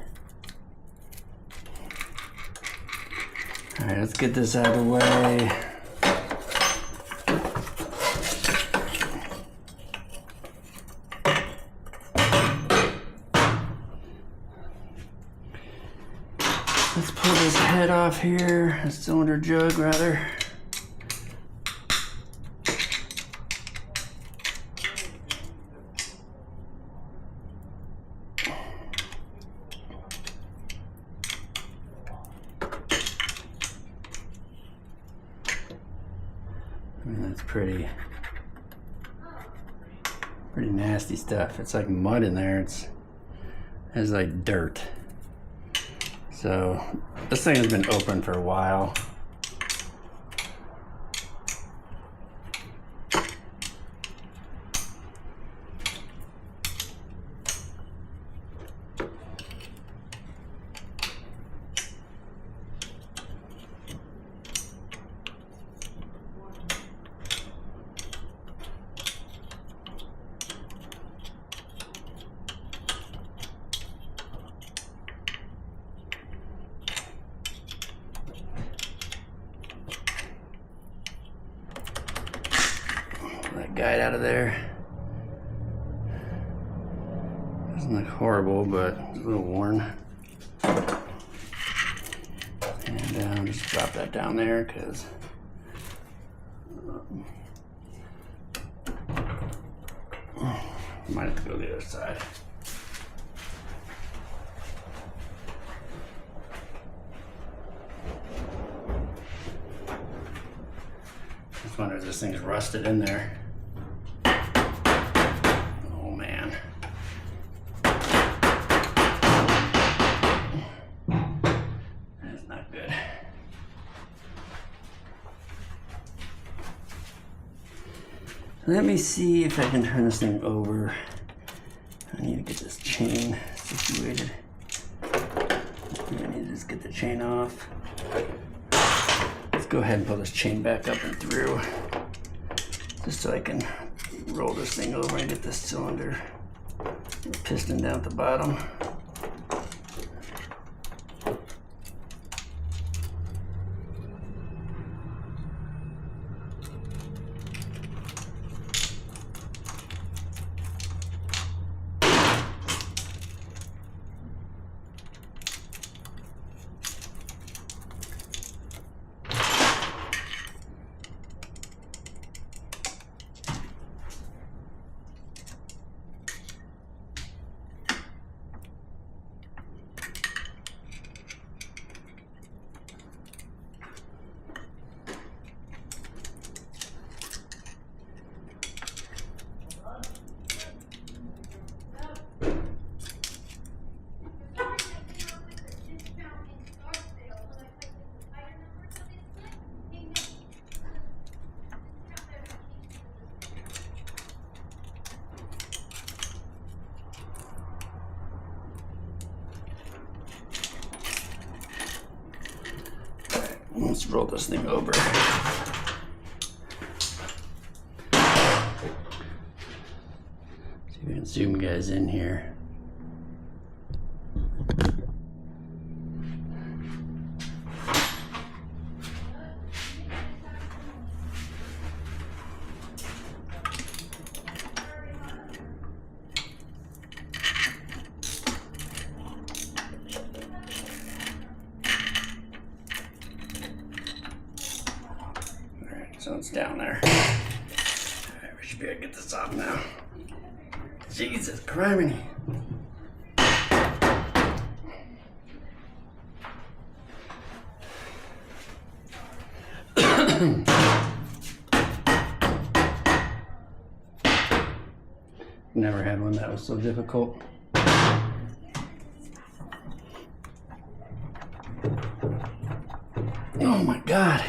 Alright, let's get this out of the way. Let's pull this head off here, a cylinder jug rather. That's pretty nasty stuff. It's like mud in there. It's like dirt. So this thing has been open for a while. That guide out of there. Doesn't look horrible, but it's a little worn. And just drop that down there because might have to go the other side. I just wonder if this thing's rusted in there. Oh man. That's not good. Let me see if I can turn this thing over. I need to get this chain situated. I need to just get the chain off. Let's go ahead and pull this chain back up and through, just so I can roll this thing over and get this cylinder piston down at the bottom. Let's roll this thing over. See if we can zoom you guys in here. So it's down there. Alright, we should be able to get this off now. Jesus, criminy. Never had one that was so difficult. Oh my God.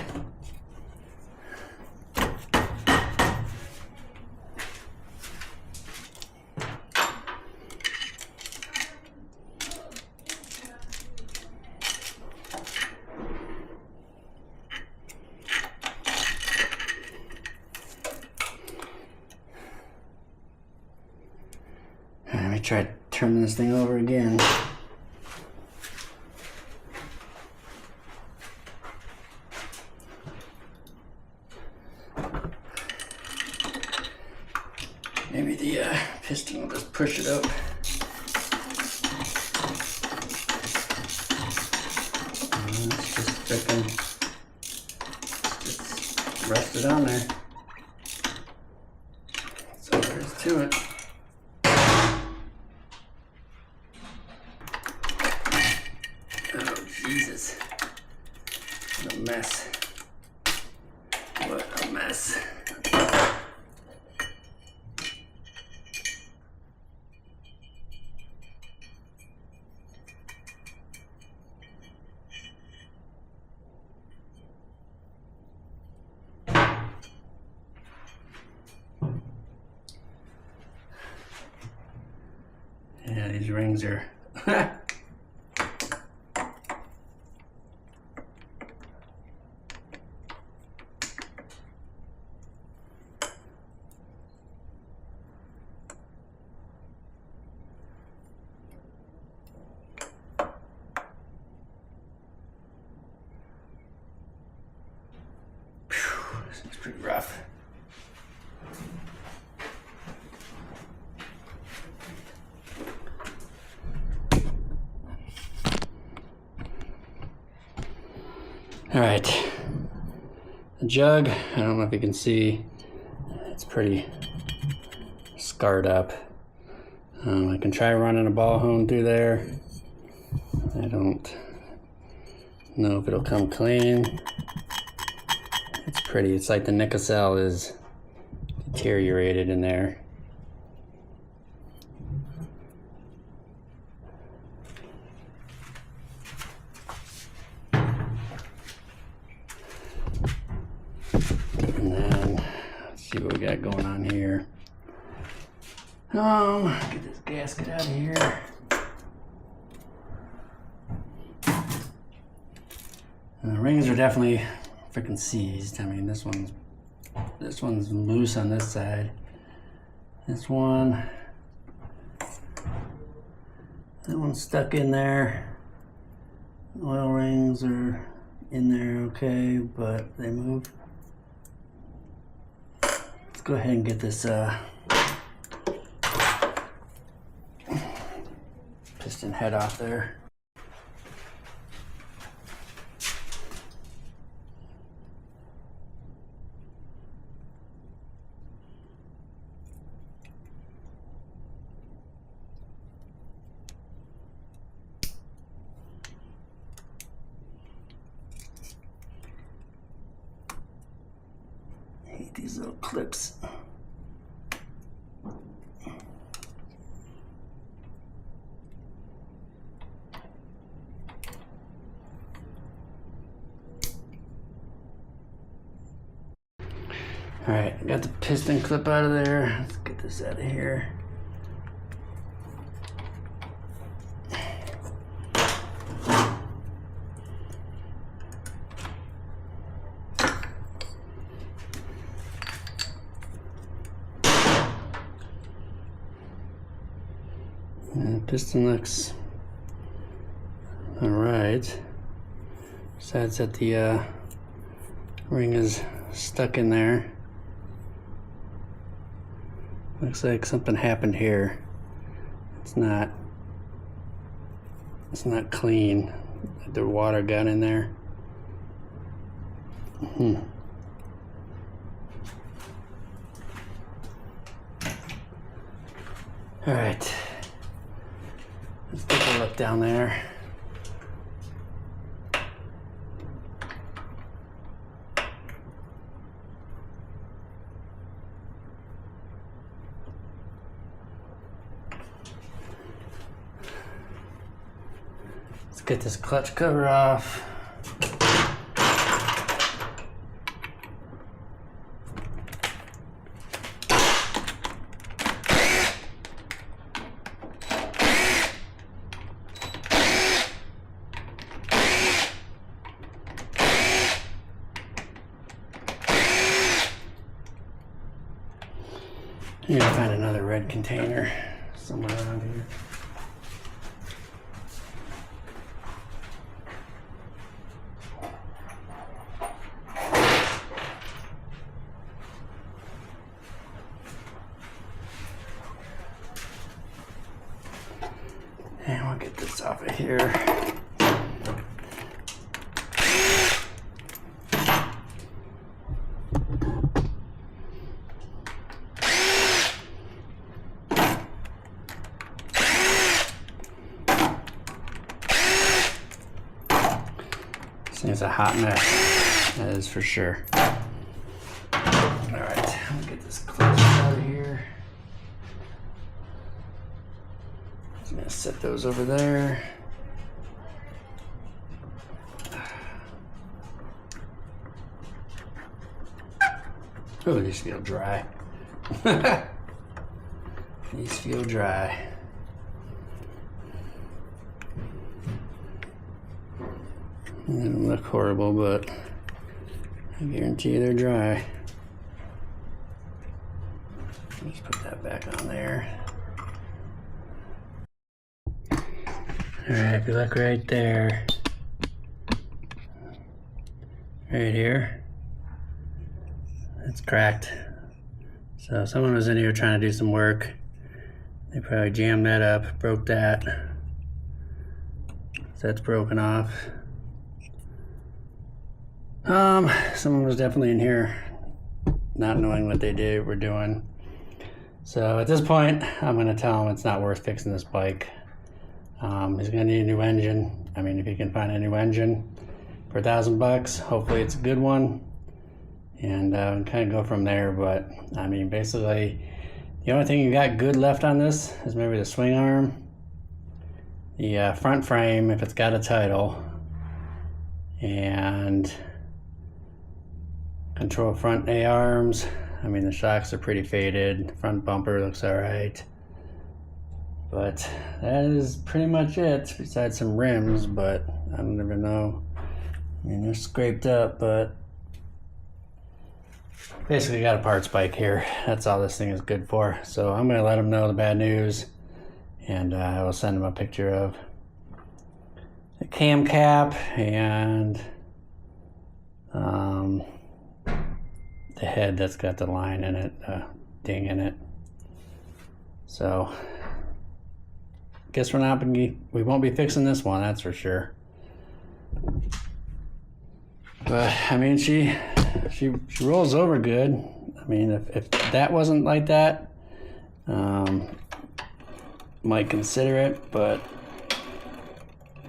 Let me try turning this thing over again. Maybe the piston will just push it up. It's just freaking just rested on there. So there's to it. Oh Jesus! What a mess! What a mess! Yeah, these rings are it's pretty rough. All right, the jug, I don't know if you can see, it's pretty scarred up. I can try running a ball hone through there. I don't know if it'll come clean. It's pretty, it's like the nickel is deteriorated in there. And then, let's see what we got going on here. Get this gasket out of here. The rings are definitely freaking seized. I mean, this one's loose on this side. This one, that one's stuck in there. Oil rings are in there okay, but they move. Let's go ahead and get this piston head off there. I hate these little clips. All right, I got the piston clip out of there. Let's get this out of here. And the piston looks all right. Besides that the ring is stuck in there. Looks like something happened here. It's not clean. The water got in there. All right, let's take a look down there. Let's get this clutch cover off. I'm gonna find another red container somewhere around here. And we'll get this off of here. This thing's a hot mess, that is for sure. All right, I'm gonna get this clutch out of here. I'm gonna set those over there. Oh, these feel dry. These feel dry. They don't look horrible, but I guarantee you they're dry. Let's put that back on there. Alright, if you look right there, right here, it's cracked. So someone was in here trying to do some work. They probably jammed that up, broke that. So that's broken off. Someone was definitely in here not knowing what they were doing. So at this point, I'm gonna tell him it's not worth fixing this bike. He's gonna need a new engine. I mean, if he can find a new engine for $1,000, hopefully it's a good one. And kind of go from there. But I mean, basically, the only thing you got good left on this is maybe the swing arm, the front frame if it's got a title, and control front A-arms. I mean, the shocks are pretty faded. Front bumper looks all right. But that is pretty much it, besides some rims, but I don't even know. I mean, they're scraped up, but basically got a parts bike here. That's all this thing is good for. So I'm gonna let him know the bad news, and I will send him a picture of the cam cap and the head that's got the line in it, ding in it. So guess we won't be fixing this one, that's for sure. But I mean, she rolls over good. I mean, if that wasn't like that, might consider it. But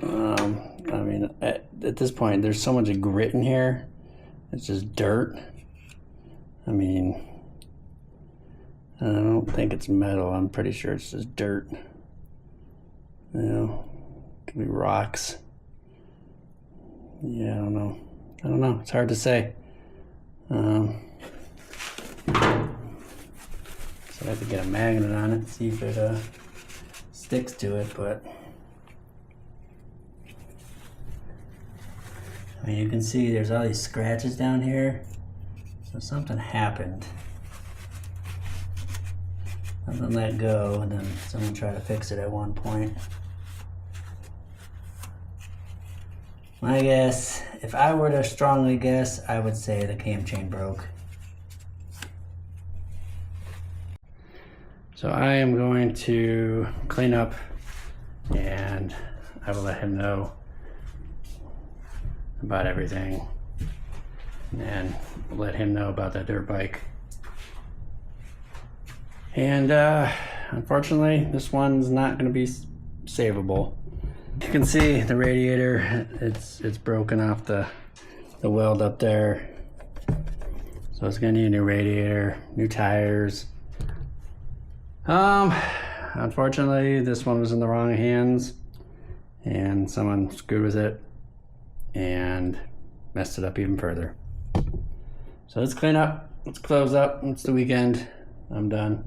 I mean, at this point, there's so much grit in here. It's just dirt. I mean, I don't think it's metal. I'm pretty sure it's just dirt. You know, could be rocks. Yeah, I don't know. It's hard to say. So I have to get a magnet on it, see if it sticks to it, but I mean, you can see there's all these scratches down here. So something happened. Something let go, and then someone tried to fix it at one point. My guess, if I were to strongly guess, I would say the cam chain broke. So I am going to clean up, and I will let him know about everything, and let him know about that dirt bike. And unfortunately, this one's not going to be savable. You can see the radiator, it's broken off the weld up there. So it's going to need a new radiator, new tires. Unfortunately, this one was in the wrong hands and someone screwed with it and messed it up even further. So let's clean up, let's close up. It's the weekend. I'm done.